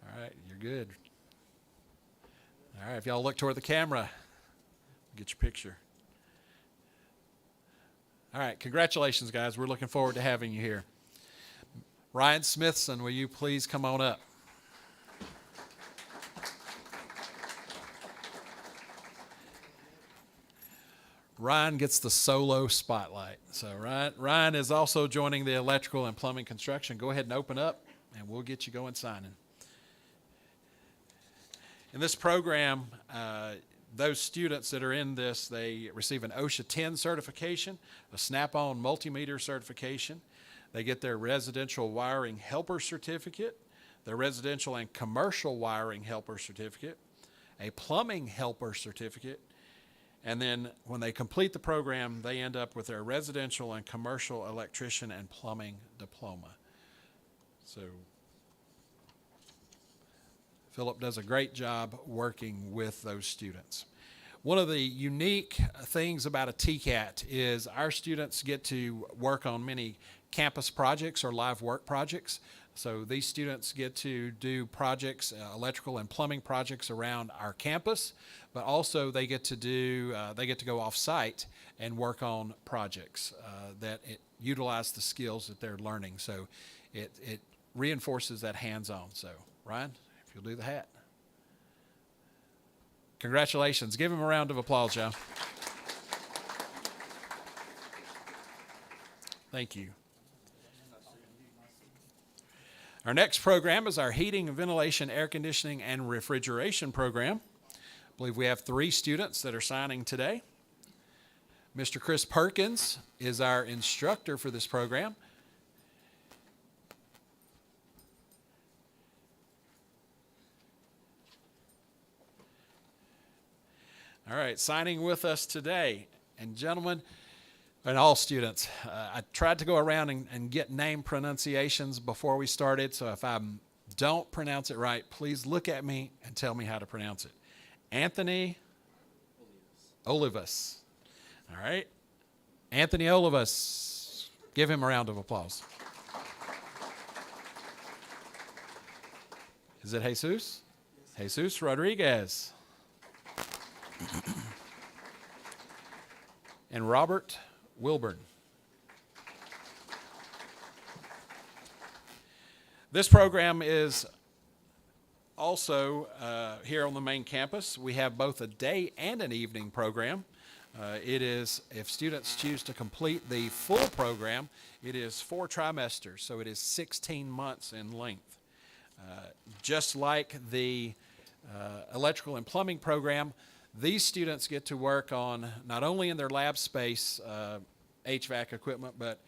All right, you're good. All right, if y'all look toward the camera, get your picture. All right, congratulations, guys. We're looking forward to having you here. Ryan Smithson, will you please come on up? Ryan gets the solo spotlight. So Ryan is also joining the electrical and plumbing construction. Go ahead and open up, and we'll get you going signing. In this program, those students that are in this, they receive an OSHA 10 certification, a Snap-on multimeter certification. They get their residential wiring helper certificate, their residential and commercial wiring helper certificate, a plumbing helper certificate, and then when they complete the program, they end up with their residential and commercial electrician and plumbing diploma. So Philip does a great job working with those students. One of the unique things about a TCAT is our students get to work on many campus projects or live work projects. So these students get to do projects, electrical and plumbing projects around our campus, but also they get to do, they get to go off-site and work on projects that utilize the skills that they're learning. So it reinforces that hands-on. So Ryan, if you'll do the hat. Congratulations. Give him a round of applause, y'all. Thank you. Our next program is our heating, ventilation, air conditioning, and refrigeration program. I believe we have 3 students that are signing today. Mr. Chris Perkins is our instructor for this program. All right, signing with us today. And gentlemen, and all students, I tried to go around and get name pronunciations before we started, so if I don't pronounce it right, please look at me and tell me how to pronounce it. Anthony Olivas. All right. Anthony Olivas. Give him a round of applause. Is it Jesus? Jesus Rodriguez. And Robert Wilburn. This program is also here on the main campus. We have both a day and an evening program. It is, if students choose to complete the full program, it is 4 trimesters, so it is 16 months in length. Just like the electrical and plumbing program, these students get to work on not only in their lab space HVAC equipment, but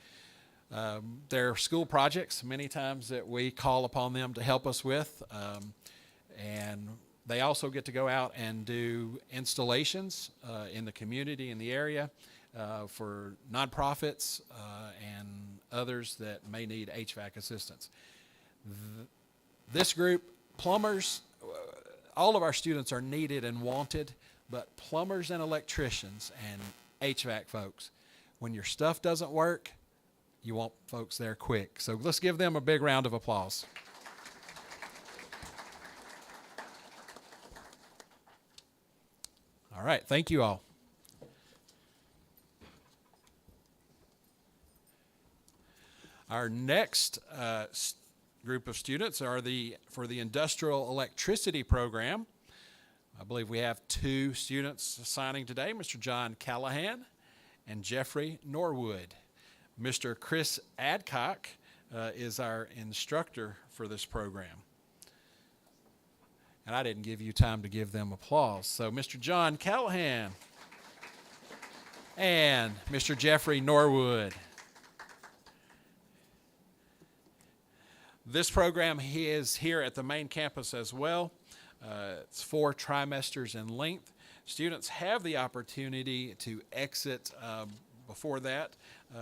their school projects many times that we call upon them to help us with. And they also get to go out and do installations in the community, in the area, for nonprofits and others that may need HVAC assistance. This group, plumbers, all of our students are needed and wanted, but plumbers and electricians and HVAC folks. When your stuff doesn't work, you want folks there quick. So let's give them a big round of applause. All right, thank you all. Our next group of students are for the Industrial Electricity Program. I believe we have 2 students signing today, Mr. John Callahan and Jeffrey Norwood. Mr. Chris Adcock is our instructor for this program. And I didn't give you time to give them applause. So Mr. John Callahan and Mr. Jeffrey Norwood. This program is here at the main campus as well. It's 4 trimesters in length. Students have the opportunity to exit before that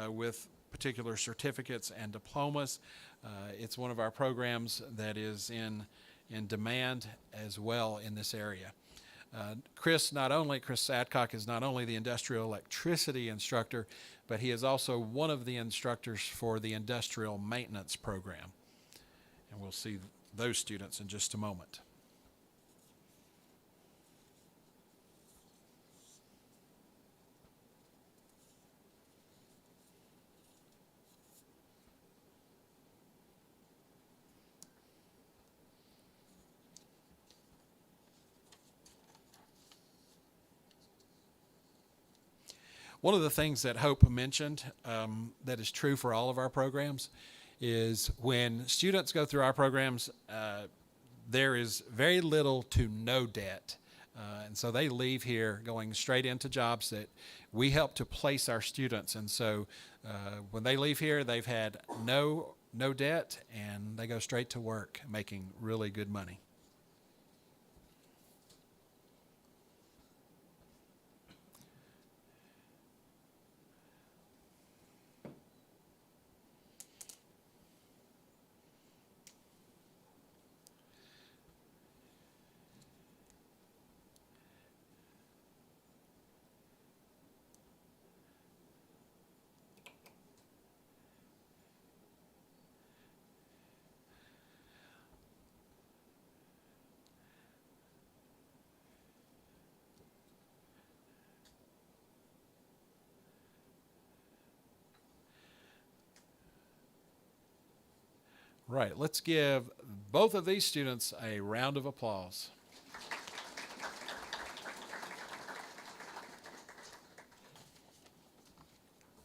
with particular certificates and diplomas. It's one of our programs that is in demand as well in this area. Chris Adcock is not only the industrial electricity instructor, but he is also one of the instructors for the industrial maintenance program. And we'll see those students in just a moment. One of the things that Hope mentioned that is true for all of our programs is when students go through our programs, there is very little to no debt. And so they leave here going straight into jobs that we help to place our students. And so when they leave here, they've had no debt, and they go straight to work making really good money. Right, let's give both of these students a round of applause.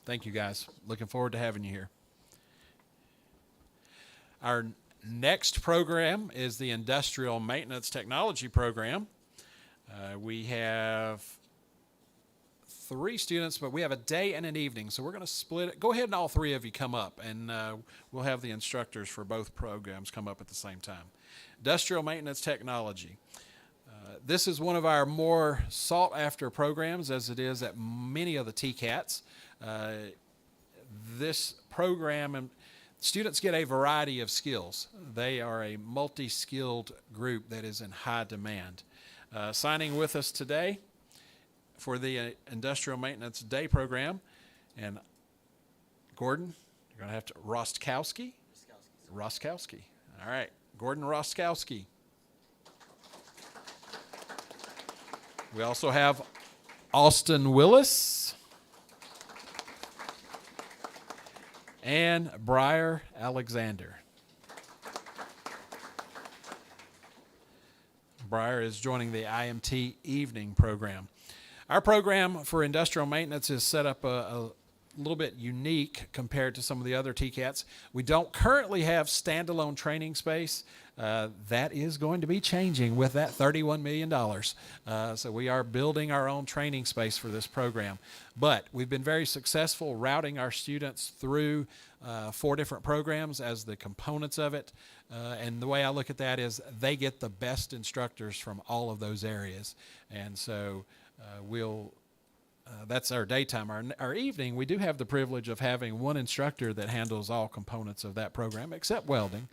Thank you, guys. Looking forward to having you here. Our next program is the Industrial Maintenance Technology Program. We have 3 students, but we have a day and an evening, so we're going to split it. Go ahead and all 3 of you come up, and we'll have the instructors for both programs come up at the same time. Industrial Maintenance Technology. This is one of our more sought-after programs, as it is at many of the TCATs. This program, students get a variety of skills. They are a multi-skilled group that is in high demand. Signing with us today for the Industrial Maintenance Day program, and Gordon, you're going to have to, Rostkowski? Rostkowski. All right, Gordon Rostkowski. We also have Austin Willis and Briar Alexander. Briar is joining the IMT evening program. Our program for industrial maintenance is set up a little bit unique compared to some of the other TCATs. We don't currently have standalone training space. That is going to be changing with that $31 million. So we are building our own training space for this program. But we've been very successful routing our students through 4 different programs as the components of it. And the way I look at that is they get the best instructors from all of those areas. And so that's our daytime. Our evening, we do have the privilege of having one instructor that handles all components of that program except welding.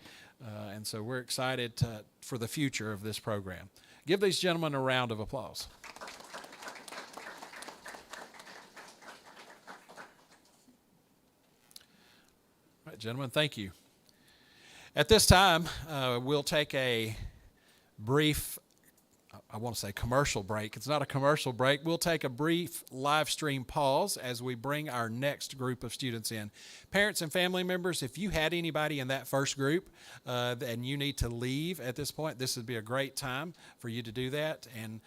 And so we're excited for the future of this program. Give these gentlemen a round of applause. gentlemen. Thank you. At this time, we'll take a brief, I want to say commercial break. It's not a commercial break. We'll take a brief live stream pause as we bring our next group of students in. Parents and family members, if you had anybody in that first group and you need to leave at this point, this would be a great time for you to do that. And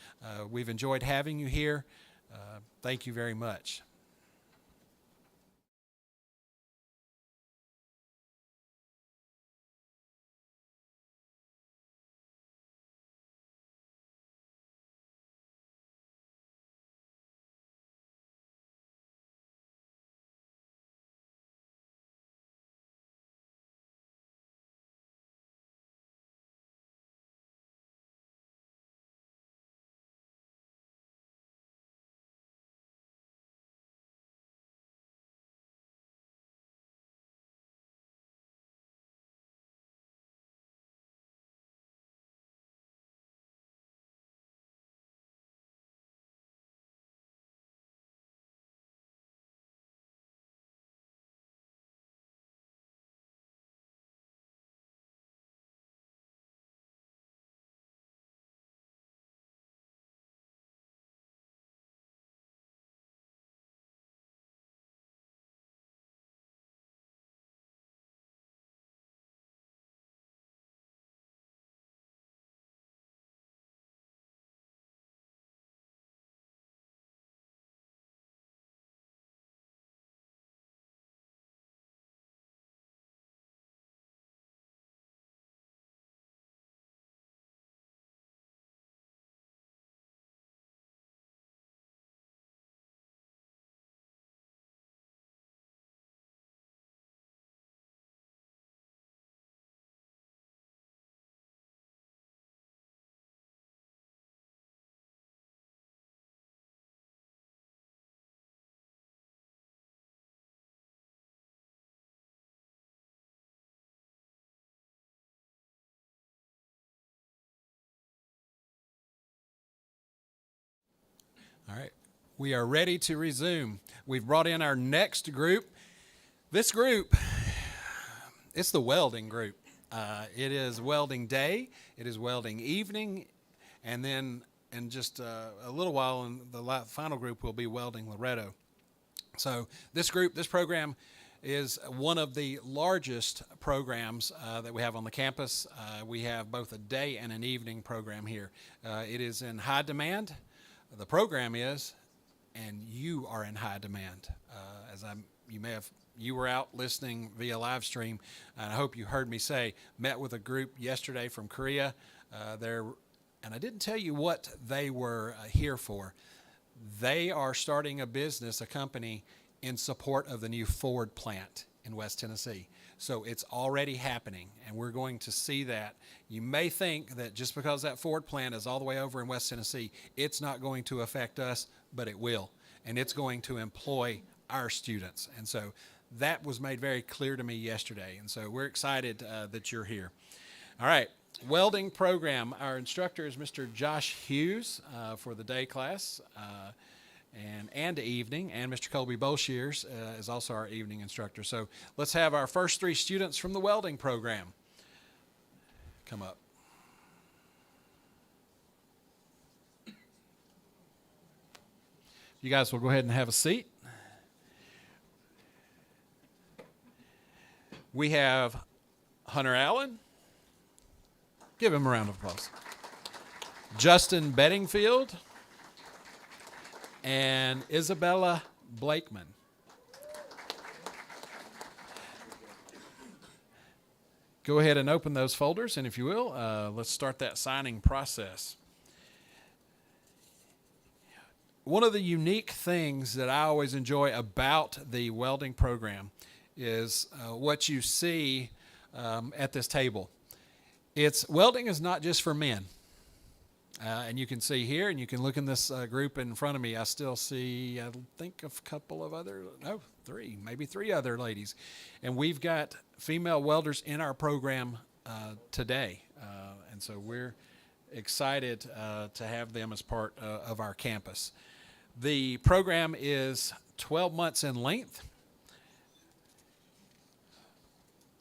we've enjoyed having you here. Thank you very much. All right, we are ready to resume. We've brought in our next group. This group, it's the welding group. It is welding day, it is welding evening, and then in just a little while, in the final group will be welding Loretta. So this program is one of the largest programs that we have on the campus. We have both a day and an evening program here. It is in high demand. The program is, and you are in high demand. You were out listening via live stream, and I hope you heard me say, met with a group yesterday from Korea. And I didn't tell you what they were here for. They are starting a business, a company, in support of the new Ford plant in West Tennessee. So it's already happening, and we're going to see that. You may think that just because that Ford plant is all the way over in West Tennessee, it's not going to affect us, but it will. And it's going to employ our students. And so that was made very clear to me yesterday. And so we're excited that you're here. All right, welding program. Our instructor is Mr. Josh Hughes for the day class and evening, and Mr. Colby Bolshears is also our evening instructor. So let's have our first three students from the welding program come up. You guys will go ahead and have a seat. We have Hunter Allen. Give him a round of applause. Justin Bedingfield and Isabella Blakeman. Go ahead and open those folders, and if you will, let's start that signing process. One of the unique things that I always enjoy about the welding program is what you see at this table. Welding is not just for men. And you can see here, and you can look in this group in front of me. I still see, I think, maybe three other ladies. And we've got female welders in our program today. And so we're excited to have them as part of our campus. The program is 12 months in length.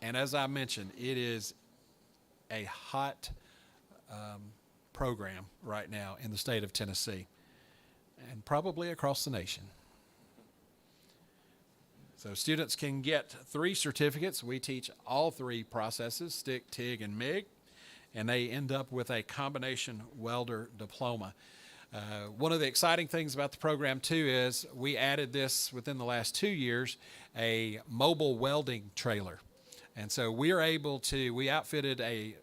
And as I mentioned, it is a hot program right now in the state of Tennessee and probably across the nation. So students can get 3 certificates. We teach all 3 processes, stick, TIG, and MIG, and they end up with a combination welder diploma. One of the exciting things about the program too is we added this within the last 2 years, a mobile welding trailer. And so we outfitted a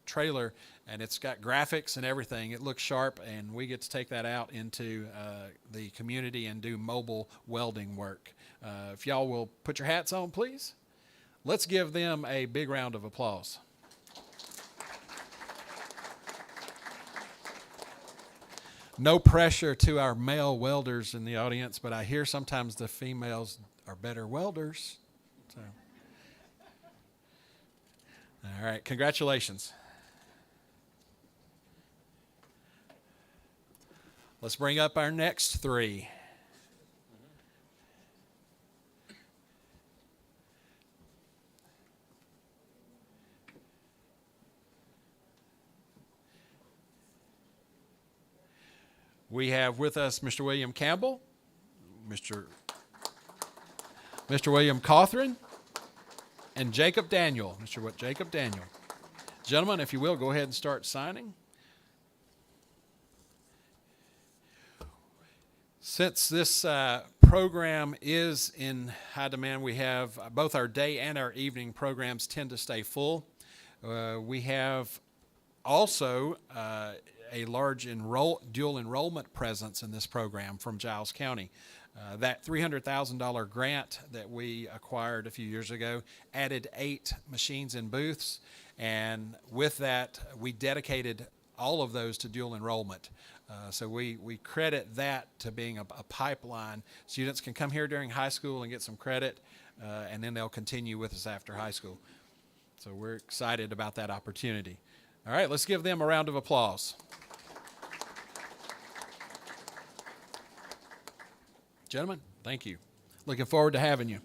trailer, and it's got graphics and everything. It looks sharp, and we get to take that out into the community and do mobile welding work. If y'all will put your hats on, please. Let's give them a big round of applause. No pressure to our male welders in the audience, but I hear sometimes the females are better welders. So. All right, congratulations. Let's bring up our next 3. We have with us Mr. William Campbell, Mr. William Cawthron, and Jacob Daniel. Mr. Jacob Daniel. Gentlemen, if you will, go ahead and start signing. Since this program is in high demand, we have both our day and our evening programs tend to stay full. We have also a large dual enrollment presence in this program from Giles County. That $300,000 grant that we acquired a few years ago added 8 machines and booths, and with that, we dedicated all of those to dual enrollment. So we credit that to being a pipeline. Students can come here during high school and get some credit, and then they'll continue with us after high school. So we're excited about that opportunity. All right, let's give them a round of applause. Gentlemen, thank you. Looking forward to having you.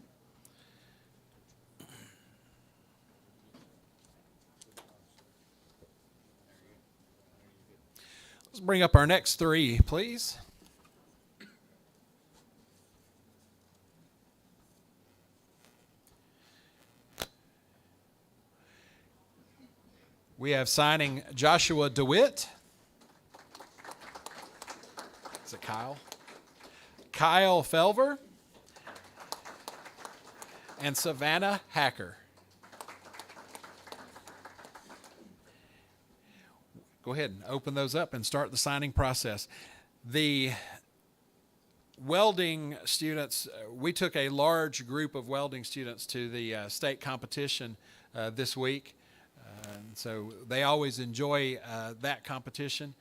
Let's bring up our next 3, please. We have signing Joshua DeWitt. Is it Kyle? Kyle Felver and Savannah Hacker. Go ahead and open those up and start the signing process. The welding students, we took a large group of welding students to the state competition this week. And so they always enjoy that competition.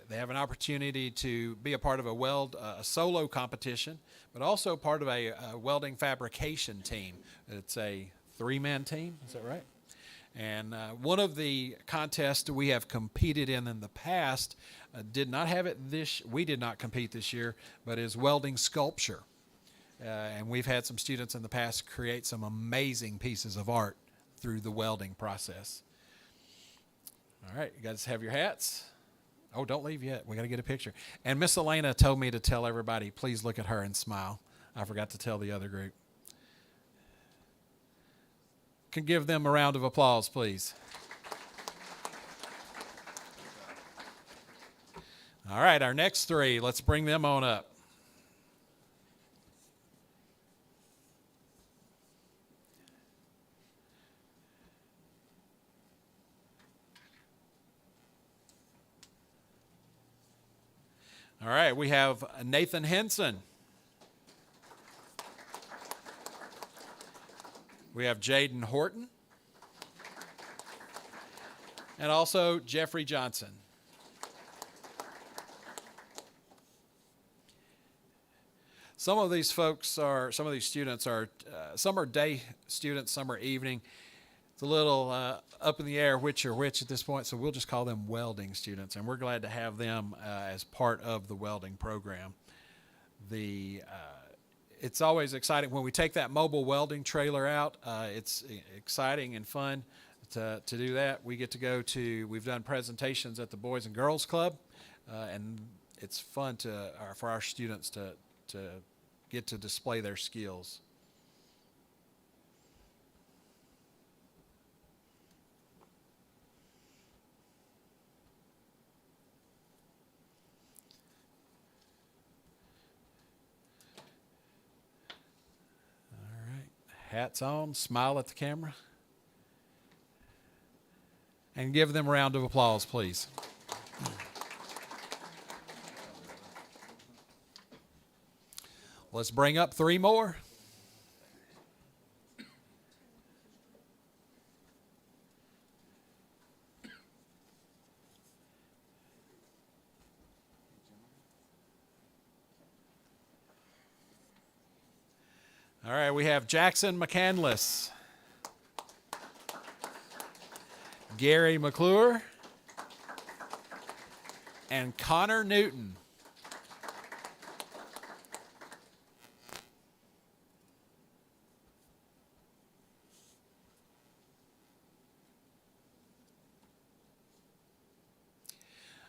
They have an opportunity to be a part of a solo competition, but also part of a welding fabrication team. It's a 3-man team, is that right? And one of the contests we have competed in the past did not have it we did not compete this year, but is welding sculpture. And we've had some students in the past create some amazing pieces of art through the welding process. All right, you guys have your hats. Oh, don't leave yet. We got to get a picture. And Miss Elena told me to tell everybody, please look at her and smile. I forgot to tell the other group. Can give them a round of applause, please. All right, our next 3, let's bring them on up. All right, we have Nathan Henson. We have Jaden Horton. And also Jeffrey Johnson. Some of these students are, some are day students, some are evening. It's a little up in the air which are which at this point, so we'll just call them welding students, and we're glad to have them as part of the welding program. it's always exciting when we take that mobile welding trailer out. It's exciting and fun to do that. We get to go to, we've done presentations at the Boys and Girls Club, and it's fun for our students to get to display their skills. Hats on, smile at the camera, and give them a round of applause, please. Let's bring up 3 more. All right, we have Jackson McCandless, Gary McClure, and Connor Newton.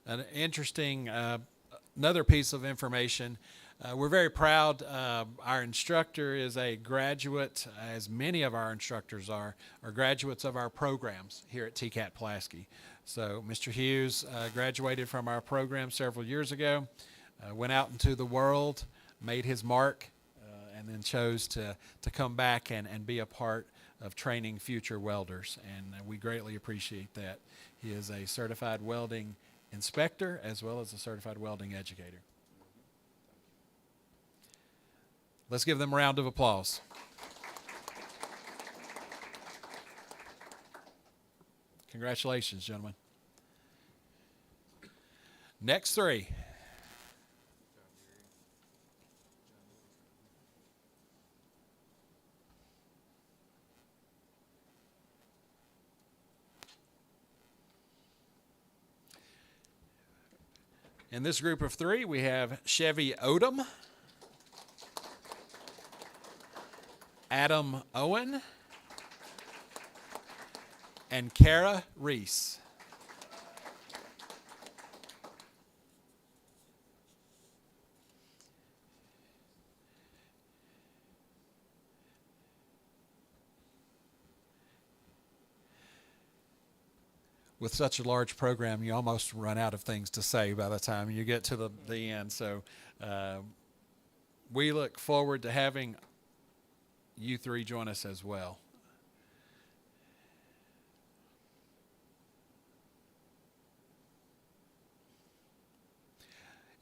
An interesting, another piece of information. We're very proud. Our instructor is a graduate, as many of our instructors are graduates of our programs here at TCAT-Pulaski. So Mr. Hughes graduated from our program several years ago, went out into the world, made his mark, and then chose to come back and be a part of training future welders. And we greatly appreciate that. He is a certified welding inspector as well as a certified welding educator. Let's give them a round of applause. Congratulations, gentlemen. Next 3. In this group of 3, we have Chevy Odom, Adam Owen, and Kara Reese. With such a large program, you almost run out of things to say by the time you get to the end. So we look forward to having you 3 join us as well.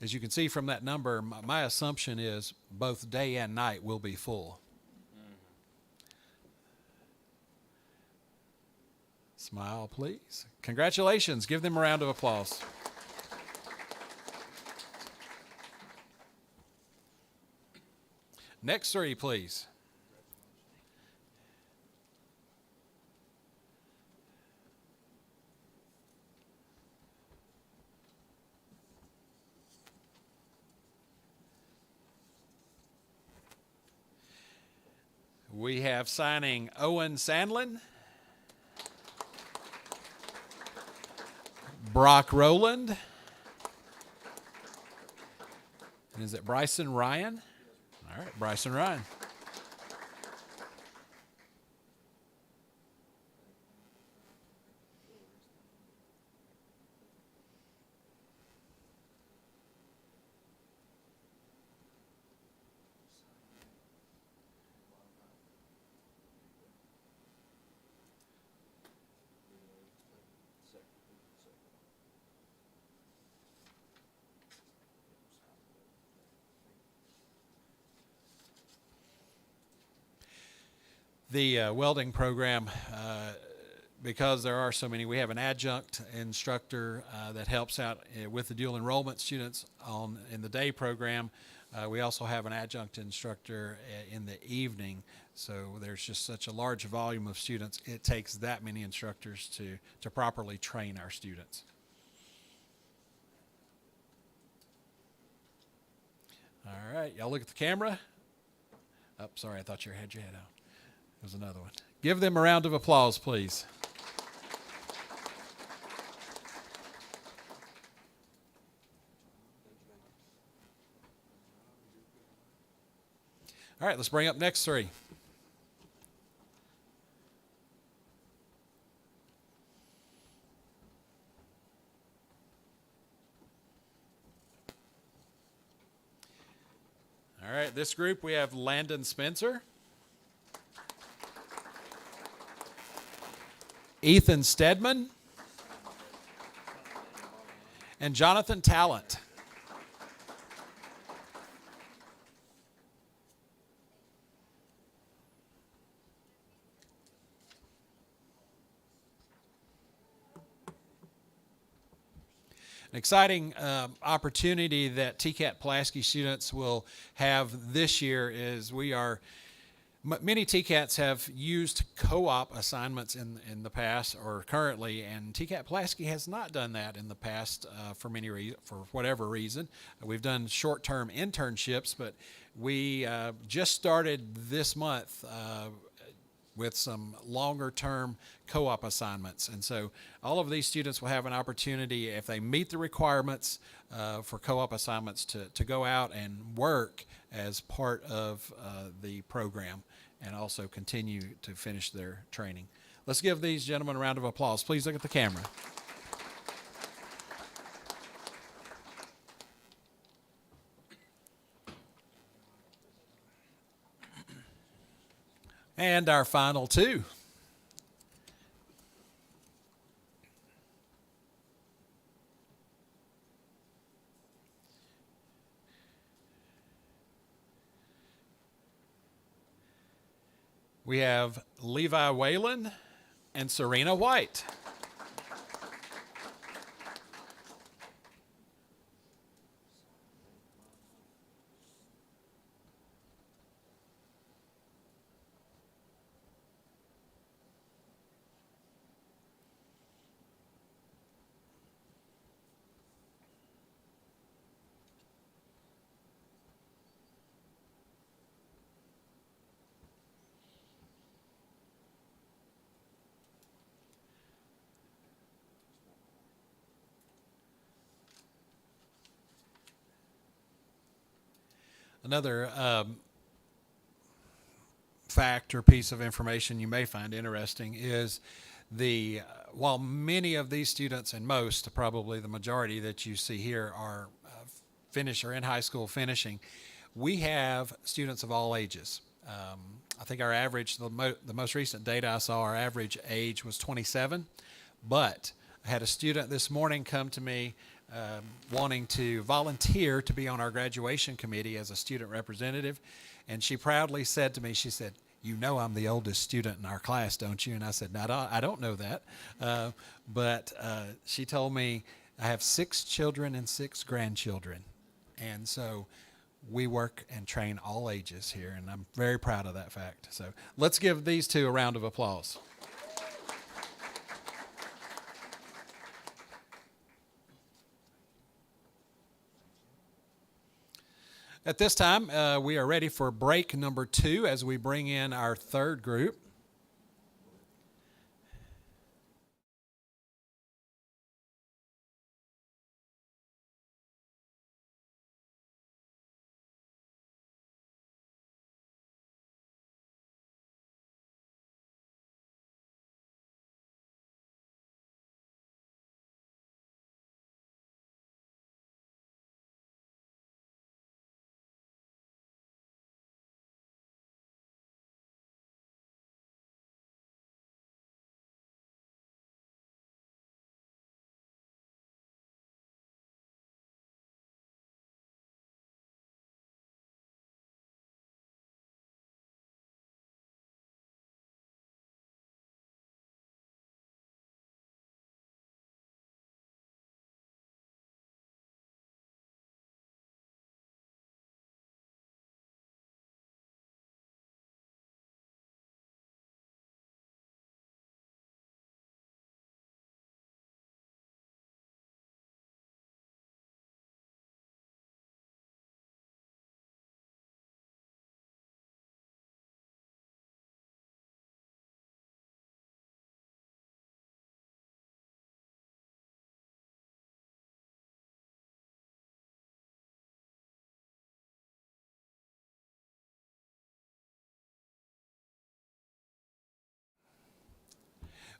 As you can see from that number, my assumption is both day and night will be full. Smile, please. Congratulations. Give them a round of applause. Next 3, please. We have signing Owen Sandlin, Brock Rowland, and is it Bryson Ryan? All right, Bryson Ryan. The welding program, because there are so many, we have an adjunct instructor that helps out with the dual enrollment students in the day program. We also have an adjunct instructor in the evening. So there's just such a large volume of students. It takes that many instructors to properly train our students. All right, y'all look at the camera. Oh, sorry, I thought you had your head out. There's another one. Give them a round of applause, please. All right, let's bring up next three. All right, this group we have Landon Spencer, Ethan Stedman, and Jonathan Talent. An exciting opportunity that TCAT-Pulaski students will have this year is many TCATs have used co-op assignments in the past or currently, and TCAT-Pulaski has not done that in the past for whatever reason. We've done short-term internships, but we just started this month with some longer-term co-op assignments. And so all of these students will have an opportunity, if they meet the requirements for co-op assignments, to go out and work as part of the program and also continue to finish their training. Let's give these gentlemen a round of applause. Please look at the camera. And our final two. We have Levi Whalen and Serena White. Another fact or piece of information you may find interesting is while many of these students, and most, probably the majority that you see here, are or in high school finishing, we have students of all ages. I think our average, the most recent data I saw, our average age was 27, but I had a student this morning come to me wanting to volunteer to be on our graduation committee as a student representative, and she proudly said to me, she said, "You know I'm the oldest student in our class, don't you?" And I said, "No, I don't know that." But she told me, "I have 6 children and 6 grandchildren." And so we work and train all ages here, and I'm very proud of that fact. So let's give these two a round of applause. At this time, we are ready for break number 2 as we bring in our third group.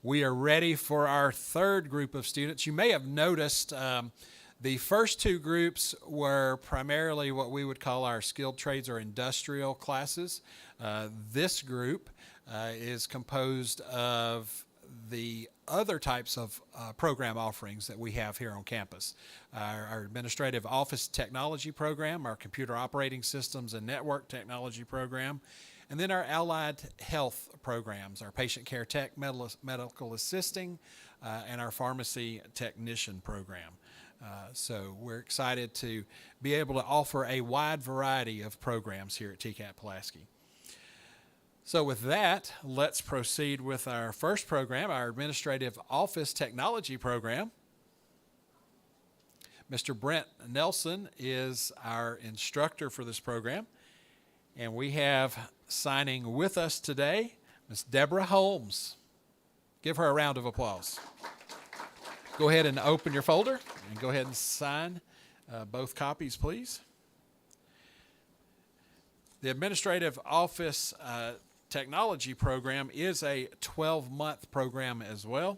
We are ready for our third group of students. You may have noticed the first two groups were primarily what we would call our skilled trades or industrial classes. This group is composed of the other types of program offerings that we have here on campus. Our administrative office technology program, our computer operating systems and network technology program, and then our allied health programs, our patient care tech, medical assisting, and our pharmacy technician program. So we're excited to be able to offer a wide variety of programs here at TCAT-Pulaski. So with that, let's proceed with our first program, our Administrative Office Technology program. Mr. Brent Nelson is our instructor for this program, and we have signing with us today Ms. Deborah Holmes. Give her a round of applause. Go ahead and open your folder and go ahead and sign both copies, please. The Administrative Office Technology program is a 12-month program as well.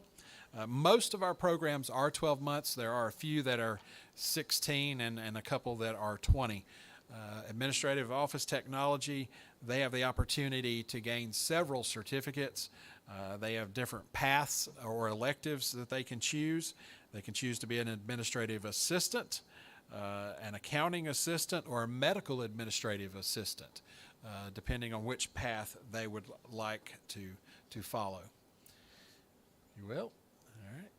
Most of our programs are 12 months. There are a few that are 16 and a couple that are 20. Administrative Office Technology, they have the opportunity to gain several certificates. They have different paths or electives that they can choose. They can choose to be an administrative assistant, an accounting assistant, or a medical administrative assistant, depending on which path they would like to follow. You will? All right.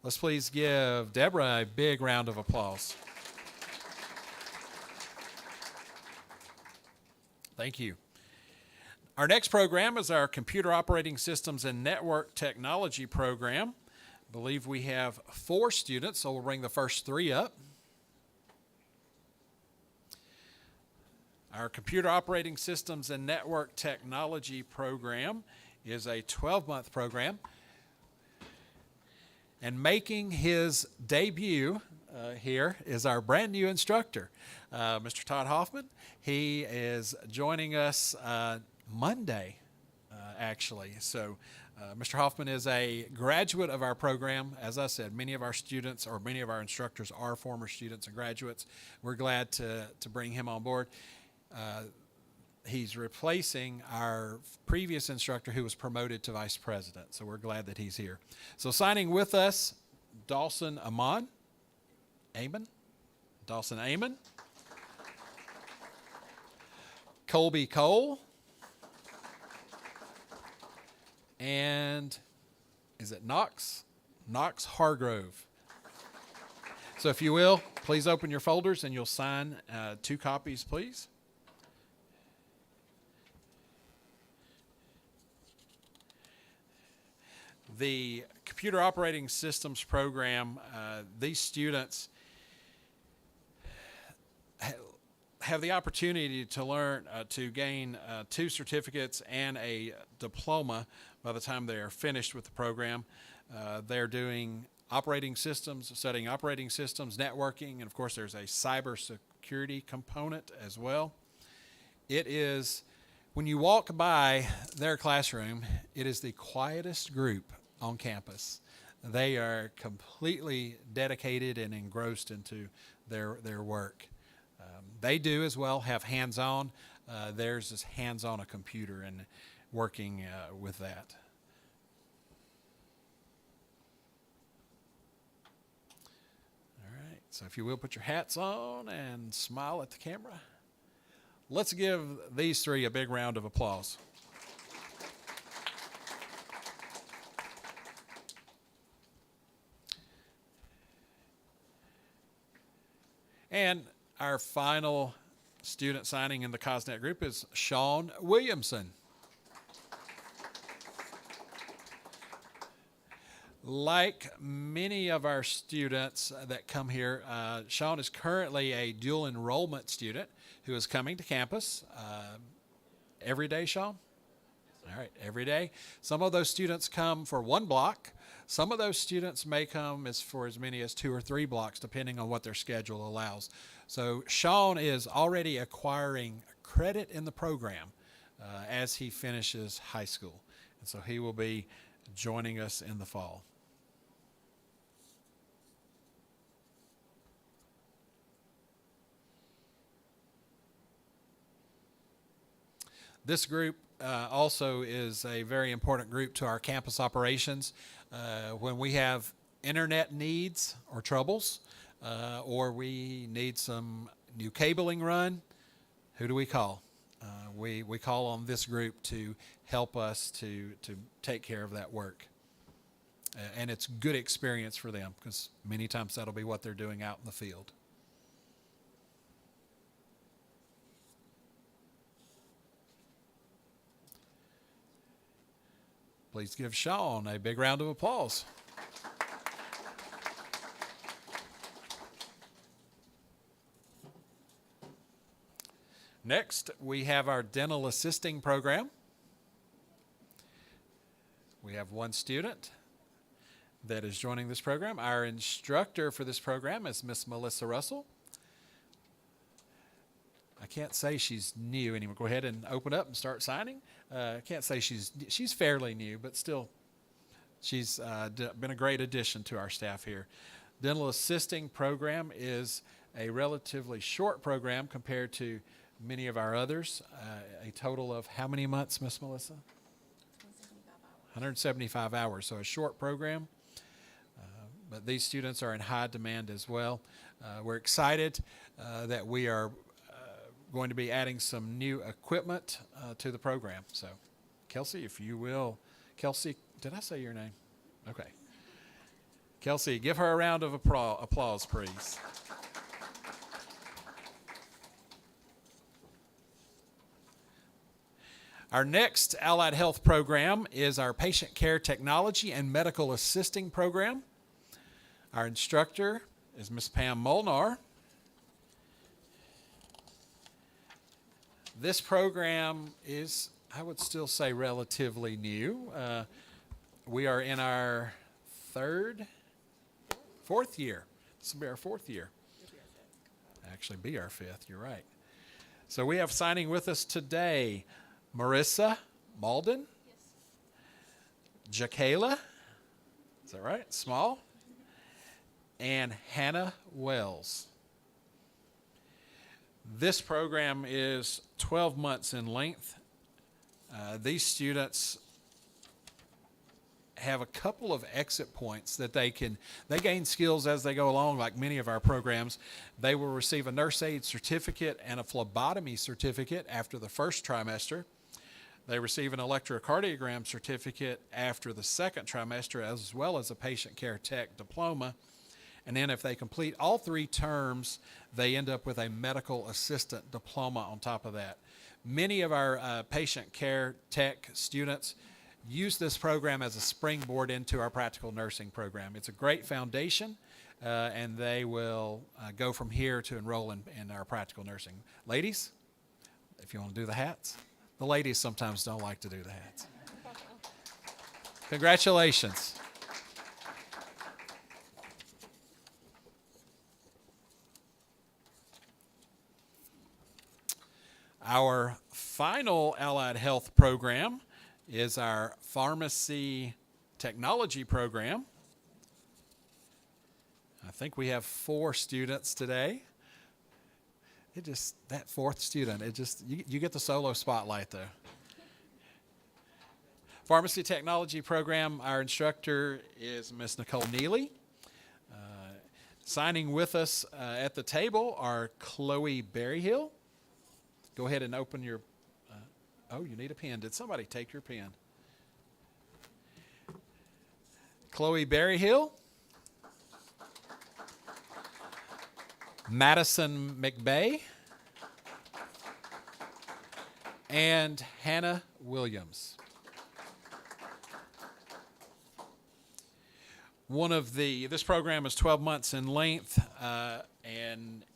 Let's please give Deborah a big round of applause. Thank you. Our next program is our Computer Operating Systems and Network Technology program. I believe we have 4 students, so we'll bring the first 3 up. Our Computer Operating Systems and Network Technology program is a 12-month program. And making his debut here is our brand new instructor, Mr. Todd Hoffman. He is joining us Monday, actually. So Mr. Hoffman is a graduate of our program. As I said, many of our students or many of our instructors are former students and graduates. We're glad to bring him on board. He's replacing our previous instructor who was promoted to vice president. So we're glad that he's here. So signing with us, Dawson Amon. Dawson Amon. Colby Cole. And is it Knox? Knox Hargrove. So if you will, please open your folders and you'll sign 2 copies, please. The Computer Operating Systems program, these students have the opportunity to learn, to gain 2 certificates and a diploma by the time they are finished with the program. They're doing operating systems, studying operating systems, networking, and of course there's a cybersecurity component as well. It is, when you walk by their classroom, it is the quietest group on campus. They are completely dedicated and engrossed into their work. They do as well have hands-on. Theirs is hands-on a computer and working with that. All right, so if you will put your hats on and smile at the camera. Let's give these 3 a big round of applause. And our final student signing in the COSNET group is Shawn Williamson. Like many of our students that come here, Shawn is currently a dual enrollment student who is coming to campus every day, Shawn? All right, every day. Some of those students come for 1 block. Some of those students may come for as many as 2 or 3 blocks, depending on what their schedule allows. So Shawn is already acquiring credit in the program as he finishes high school. And so he will be joining us in the fall. This group also is a very important group to our campus operations. When we have internet needs or troubles, or we need some new cabling run, who do we call? We call on this group to help us to take care of that work. And it's good experience for them, because many times that'll be what they're doing out in the field. Please give Shawn a big round of applause. Next, we have our dental assisting program. We have one student that is joining this program. Our instructor for this program is Miss Melissa Russell. I can't say she's new anymore. Go ahead and open up and start signing. I can't say she's fairly new, but still, she's been a great addition to our staff here. Dental assisting program is a relatively short program compared to many of our others. A total of how many months, Miss Melissa? 175 hours, so a short program. But these students are in high demand as well. We're excited that we are going to be adding some new equipment to the program. So, Kelsey, if you will. Kelsey, did I say your name? Okay. Kelsey, give her a round of applause, please. Our next allied health program is our patient care technology and medical assisting program. Our instructor is Miss Pam Molnar. This program is, I would still say, relatively new. We are in our fourth year. This will be our fourth year. Actually, be our fifth, you're right. So we have signing with us today Marissa Malden, Jacayla, is that right? Small, and Hannah Wells. This program is 12 months in length. These students have a couple of exit points that they gain skills as they go along, like many of our programs. They will receive a nurse aid certificate and a phlebotomy certificate after the first trimester. They receive an electrocardiogram certificate after the second trimester, as well as a patient care tech diploma. And then if they complete all 3 terms, they end up with a medical assistant diploma on top of that. Many of our patient care tech students use this program as a springboard into our practical nursing program. It's a great foundation, and they will go from here to enroll in our practical nursing. Ladies, if you want to do the hats. The ladies sometimes don't like to do the hats. Congratulations. Our final allied health program is our pharmacy technology program. I think we have 4 students today. That 4th student, you get the solo spotlight though. Pharmacy technology program, our instructor is Miss Nicole Neely. Signing with us at the table are Chloe Berryhill. Go ahead and open your, you need a pen. Did somebody take your pen? Chloe Berryhill. Madison McBay, and Hannah Williams. This program is 12 months in length, and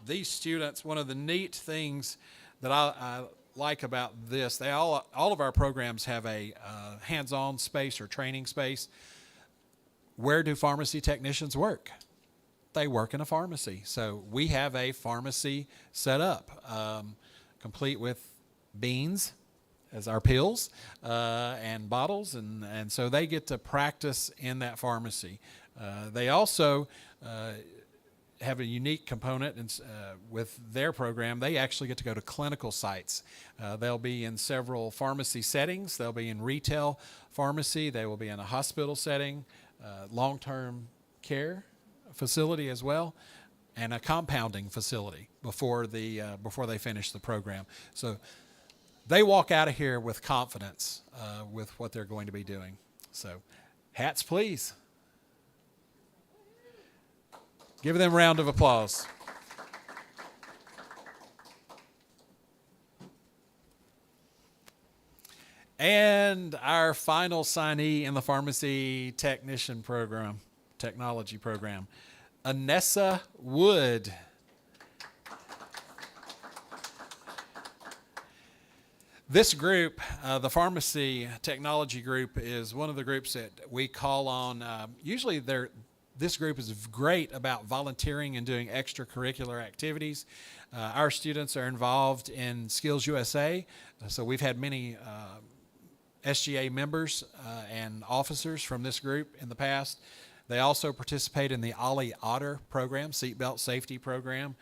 these students, one of the neat things that I like about this, all of our programs have a hands-on space or training space. Where do pharmacy technicians work? They work in a pharmacy. So we have a pharmacy set up, complete with beans as our pills and bottles, and so they get to practice in that pharmacy. They also have a unique component with their program. They actually get to go to clinical sites. They'll be in several pharmacy settings. They'll be in retail pharmacy. They will be in a hospital setting, long-term care facility as well, and a compounding facility before they finish the program. So they walk out of here with confidence with what they're going to be doing. So hats, please. Give them a round of applause. And our final signee in the pharmacy technology program, Anessa Wood. This group, the pharmacy technology group, is one of the groups that we call on. Usually this group is great about volunteering and doing extracurricular activities. Our students are involved in Skills USA, so we've had many SGA members and officers from this group in the past. They also participate in the Ollie Otter program, seatbelt safety program.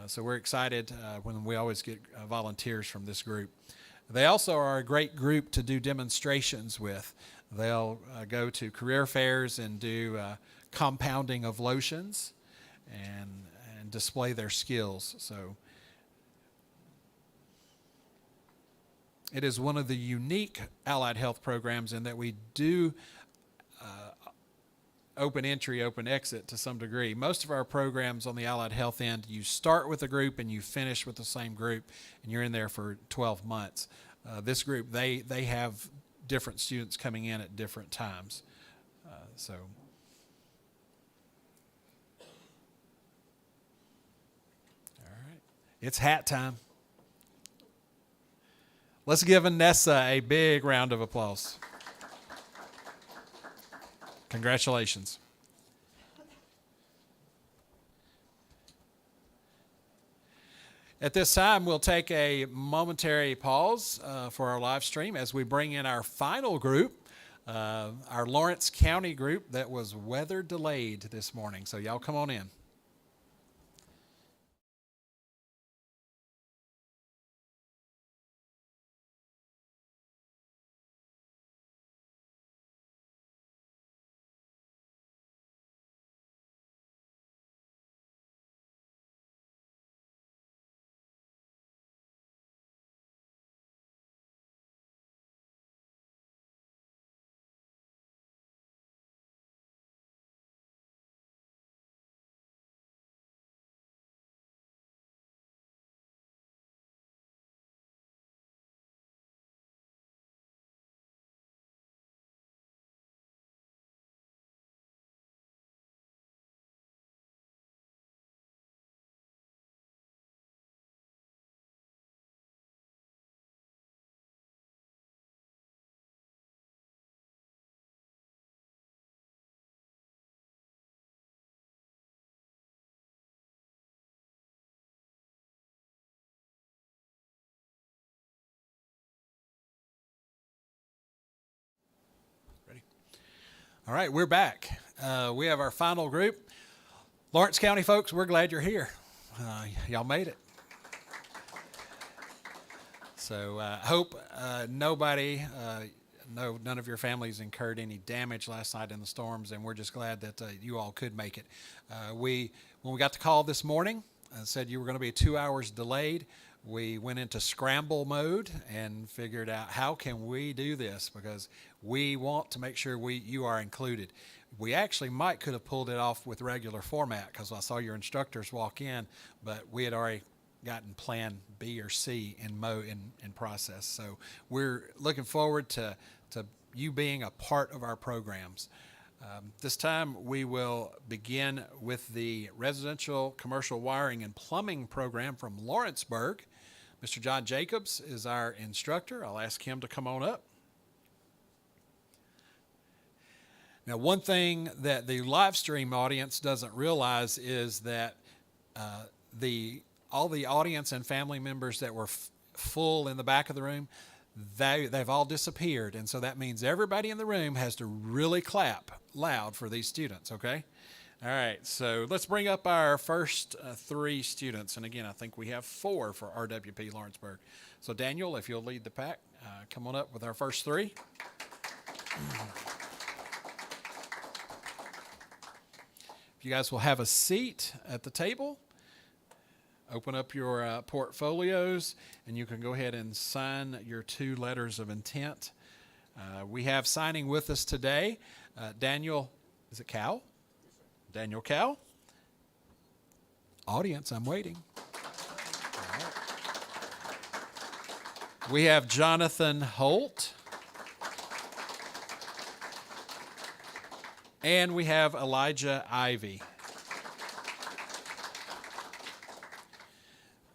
So we're excited when we always get volunteers from this group. They also are a great group to do demonstrations with. They'll go to career fairs and do compounding of lotions and display their skills. So it is one of the unique allied health programs in that we do open entry, open exit to some degree. Most of our programs on the allied health end, you start with a group and you finish with the same group, and you're in there for 12 months. This group, they have different students coming in at different times. So it's hat time. Let's give Anessa a big round of applause. Congratulations. At this time, we'll take a momentary pause for our live stream as we bring in our final group, our Lawrence County group that was weather delayed this morning. So y'all come on in. All right, we're back. We have our final group. Lawrence County folks, we're glad you're here. Y'all made it. So I hope none of your families incurred any damage last night in the storms, and we're just glad that you all could make it. When we got the call this morning, said you were going to be 2 hours delayed. We went into scramble mode and figured out how can we do this, because we want to make sure you are included. We actually could have pulled it off with regular format, because I saw your instructors walk in, but we had already gotten plan B or C in process. So we're looking forward to you being a part of our programs. This time we will begin with the Residential Commercial Wiring and Plumbing program from Lawrenceburg. Mr. John Jacobs is our instructor. I'll ask him to come on up. Now, one thing that the live stream audience doesn't realize is that all the audience and family members that were full in the back of the room, they've all disappeared. And so that means everybody in the room has to really clap loud for these students, okay? All right, so let's bring up our first 3 students. And again, I think we have 4 for RWP Lawrenceburg. So Daniel, if you'll lead the pack, come on up with our first 3. If you guys will have a seat at the table, open up your portfolios, and you can go ahead and sign your 2 letters of intent. We have signing with us today, Daniel, is it Cow? Daniel Cow. Audience, I'm waiting. All right. We have Jonathan Holt. And we have Elijah Ivy.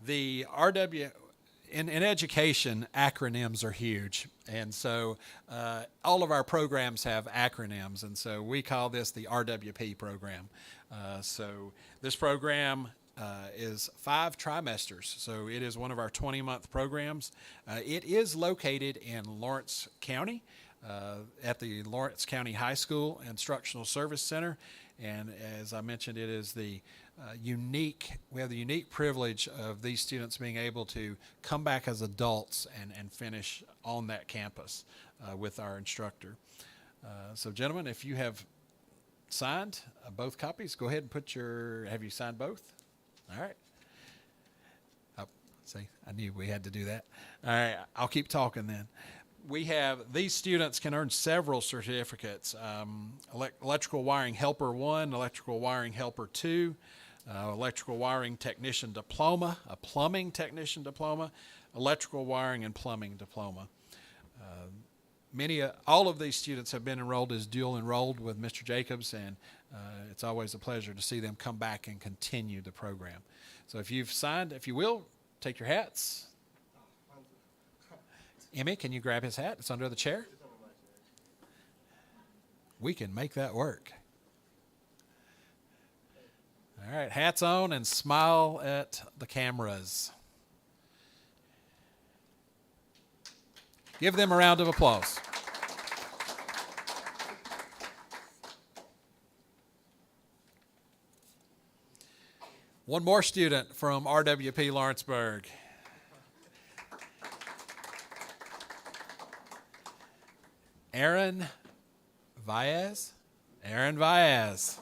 The RW, in education, acronyms are huge. And so all of our programs have acronyms. And so we call this the RWP program. So this program is 5 trimesters. So it is one of our 20-month programs. It is located in Lawrence County at the Lawrence County High School Instructional Service Center. And as I mentioned, it is the we have the unique privilege of these students being able to come back as adults and finish on that campus with our instructor. So gentlemen, if you have signed both copies, go ahead and have you signed both? All right. Oh, see, I knew we had to do that. All right, I'll keep talking then. These students can earn several certificates, electrical wiring helper 1, electrical wiring helper 2, electrical wiring technician diploma, a plumbing technician diploma, electrical wiring and plumbing diploma. All of these students have been enrolled as dual enrolled with Mr. Jacobs, and it's always a pleasure to see them come back and continue the program. So if you've signed, if you will, take your hats. Emmy, can you grab his hat? It's under the chair. We can make that work. All right, hats on and smile at the cameras. Give them a round of applause. One more student from RWP Lawrenceburg. Aaron Viaz. Aaron Viaz.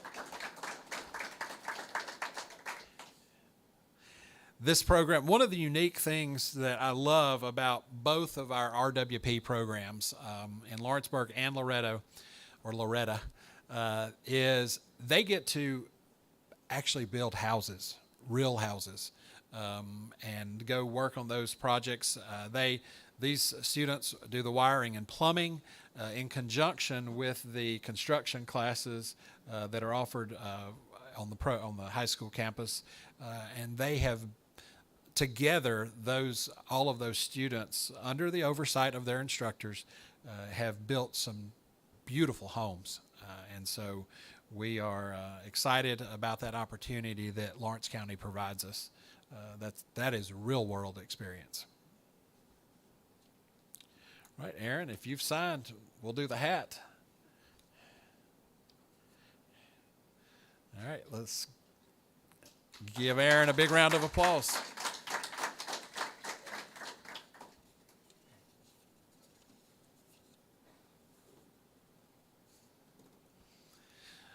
This program, one of the unique things that I love about both of our RWP programs in Lawrenceburg and Loretta, is they get to actually build houses, real houses, and go work on those projects. These students do the wiring and plumbing in conjunction with the construction classes that are offered on the high school campus, and they have together all of those students under the oversight of their instructors have built some beautiful homes, and so we are excited about that opportunity that Lawrence County provides us. That is real world experience. Right, Aaron, if you've signed, we'll do the hat. All right, let's give Aaron a big round of applause.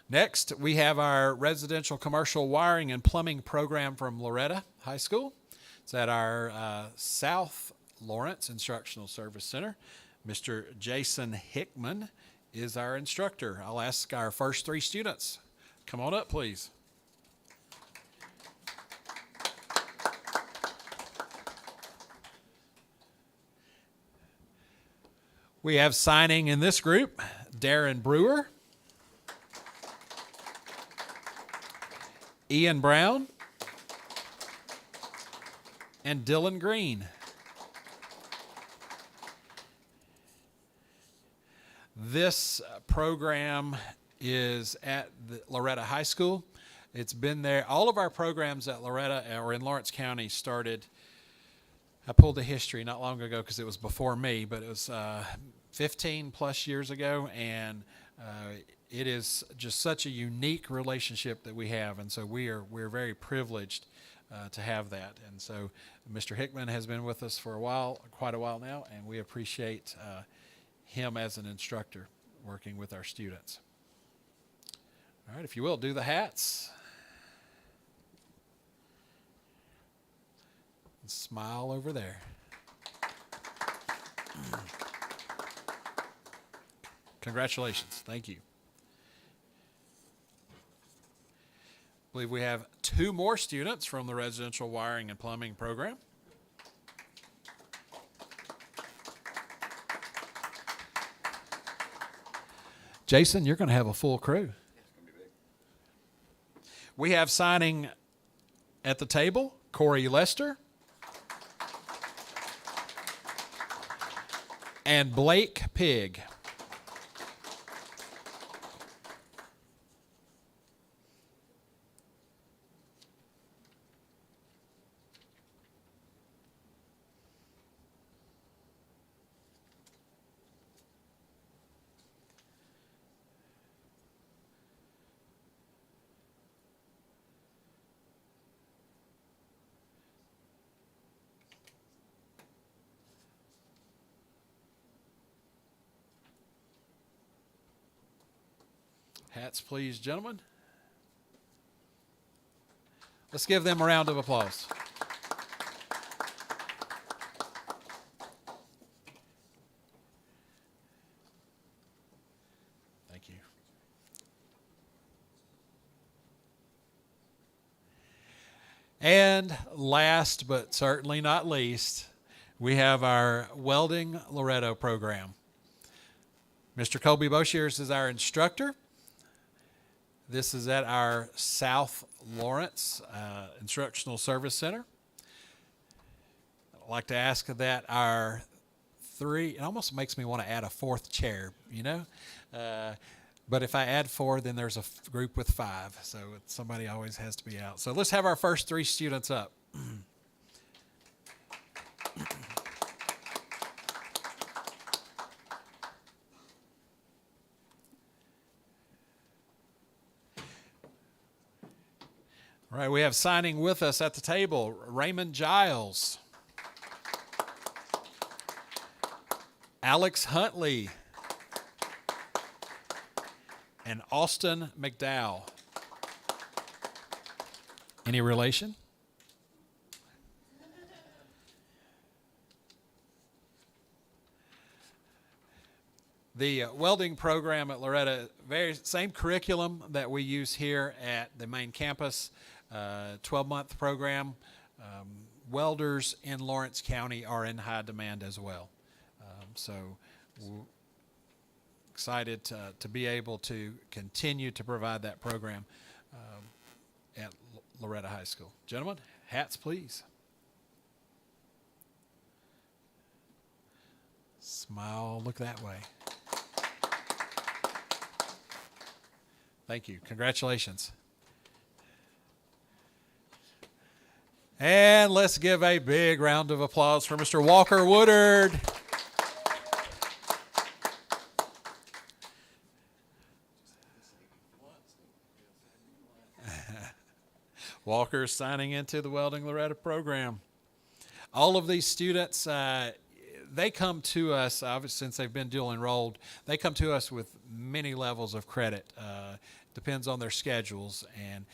Next, we have our residential commercial wiring and plumbing program from Loretta High School. It's at our South Lawrence Instructional Service Center. Mr. Jason Hickman is our instructor. I'll ask our first 3 students. Come on up, please. We have signing in this group, Darren Brewer, Ian Brown, and Dylan Green. This program is at the Loretta High School. It's been there. All of our programs at Loretta or in Lawrence County started I pulled the history not long ago because it was before me, but it was 15 plus years ago, and it is just such a unique relationship that we have, and so we're very privileged to have that. And so Mr. Hickman has been with us for quite a while now, and we appreciate him as an instructor working with our students. All right, if you will, do the hats. And smile over there. Congratulations. Thank you. I believe we have 2 more students from the Residential Wiring and Plumbing program. Jason, you're going to have a full crew. We have signing at the table Corey Lester and Blake Pig. Hats, please, gentlemen. Let's give them a round of applause. Thank you. And last but certainly not least, we have our Welding Loretta program. Mr. Colby Boshears is our instructor. This is at our South Lawrence Instructional Service Center. I'd like to ask that our 3, it almost makes me want to add a 4th chair, you know? But if I add 4, then there's a group with 5, so somebody always has to be out. So let's have our first 3 students up. All right, we have signing with us at the table Raymond Giles, Alex Huntley, and Austin McDowell. Any relation? The welding program at Loretta, same curriculum that we use here at the main campus. 12-month program. Welders in Lawrence County are in high demand as well. So we're excited to be able to continue to provide that program at Loretta High School. Gentlemen, hats please. Smile, look that way. Thank you. Congratulations. And let's give a big round of applause for Mr. Walker Woodard. Walker signing into the Welding Loretta program. All of these students, they come to us, obviously since they've been dual enrolled, they come to us with many levels of credit. Depends on their schedules. And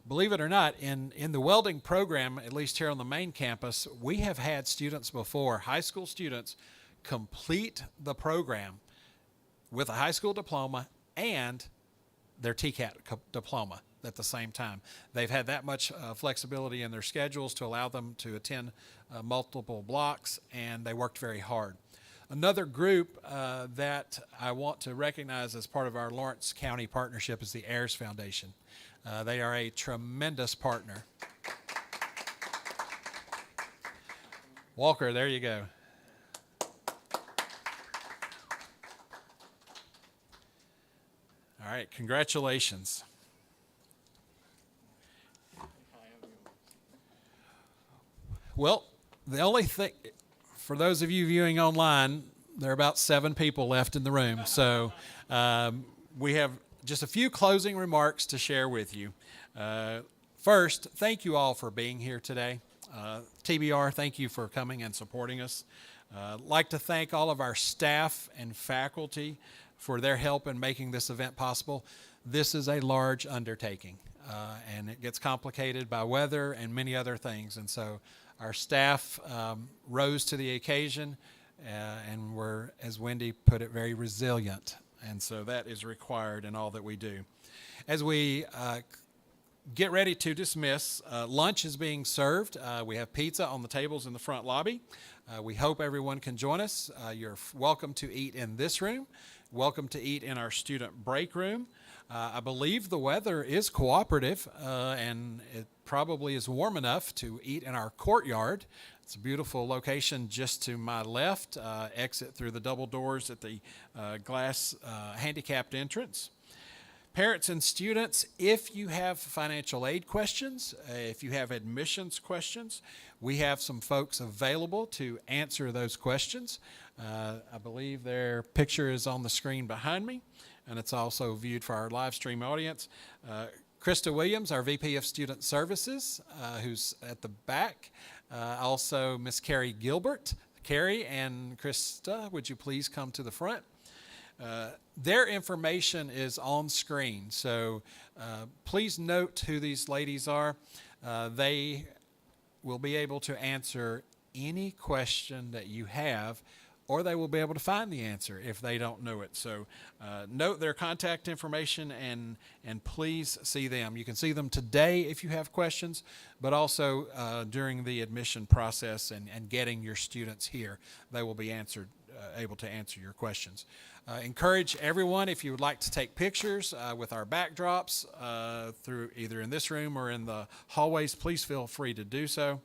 believe it or not, in the welding program, at least here on the main campus, we have had students before, high school students, complete the program with a high school diploma and their TCAT diploma at the same time. They've had that much flexibility in their schedules to allow them to attend multiple blocks, and they worked very hard. Another group that I want to recognize as part of our Lawrence County partnership is the Ayers Foundation. They are a tremendous partner. Walker, there you go. All right, congratulations. Well, The only thing, for those of you viewing online, there are about 7 people left in the room. So we have just a few closing remarks to share with you. First, thank you all for being here today. TBR, thank you for coming and supporting us. I'd like to thank all of our staff and faculty for their help in making this event possible. This is a large undertaking, and it gets complicated by weather and many other things. And so our staff rose to the occasion and were, as Wendy put it, very resilient. And so that is required in all that we do. As we get ready to dismiss, lunch is being served. We have pizza on the tables in the front lobby. We hope everyone can join us. You're welcome to eat in this room. Welcome to eat in our student break room. I believe the weather is cooperative, and it probably is warm enough to eat in our courtyard. It's a beautiful location just to my left. Exit through the double doors at the glass handicapped entrance. Parents and students, if you have financial aid questions, if you have admissions questions, we have some folks available to answer those questions. I believe their picture is on the screen behind me, and it's also viewed for our live stream audience. Krista Williams, our VP of Student Services, who's at the back. Also, Miss Carrie Gilbert. Carrie and Krista, would you please come to the front? Their information is on screen, so please note who these ladies are. They will be able to answer any question that you have, or they will be able to find the answer if they don't know it. So note their contact information and please see them. You can see them today if you have questions, but also during the admission process and getting your students here, they will be able to answer your questions. Encourage everyone, if you would like to take pictures with our backdrops through either in this room or in the hallways, please feel free to do so.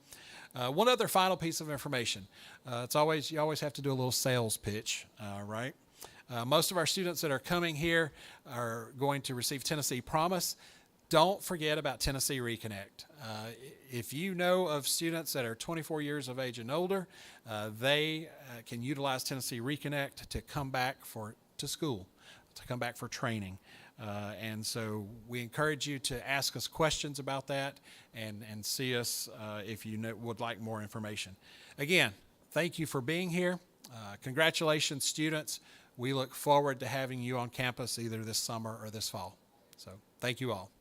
One other final piece of information. You always have to do a little sales pitch, right? Most of our students that are coming here are going to receive Tennessee Promise. Don't forget about Tennessee Reconnect. If you know of students that are 24 years of age and older, they can utilize Tennessee Reconnect to come back to school, to come back for training. And so we encourage you to ask us questions about that and see us if you would like more information. Again, thank you for being here. Congratulations, students. We look forward to having you on campus either this summer or this fall. So thank you all.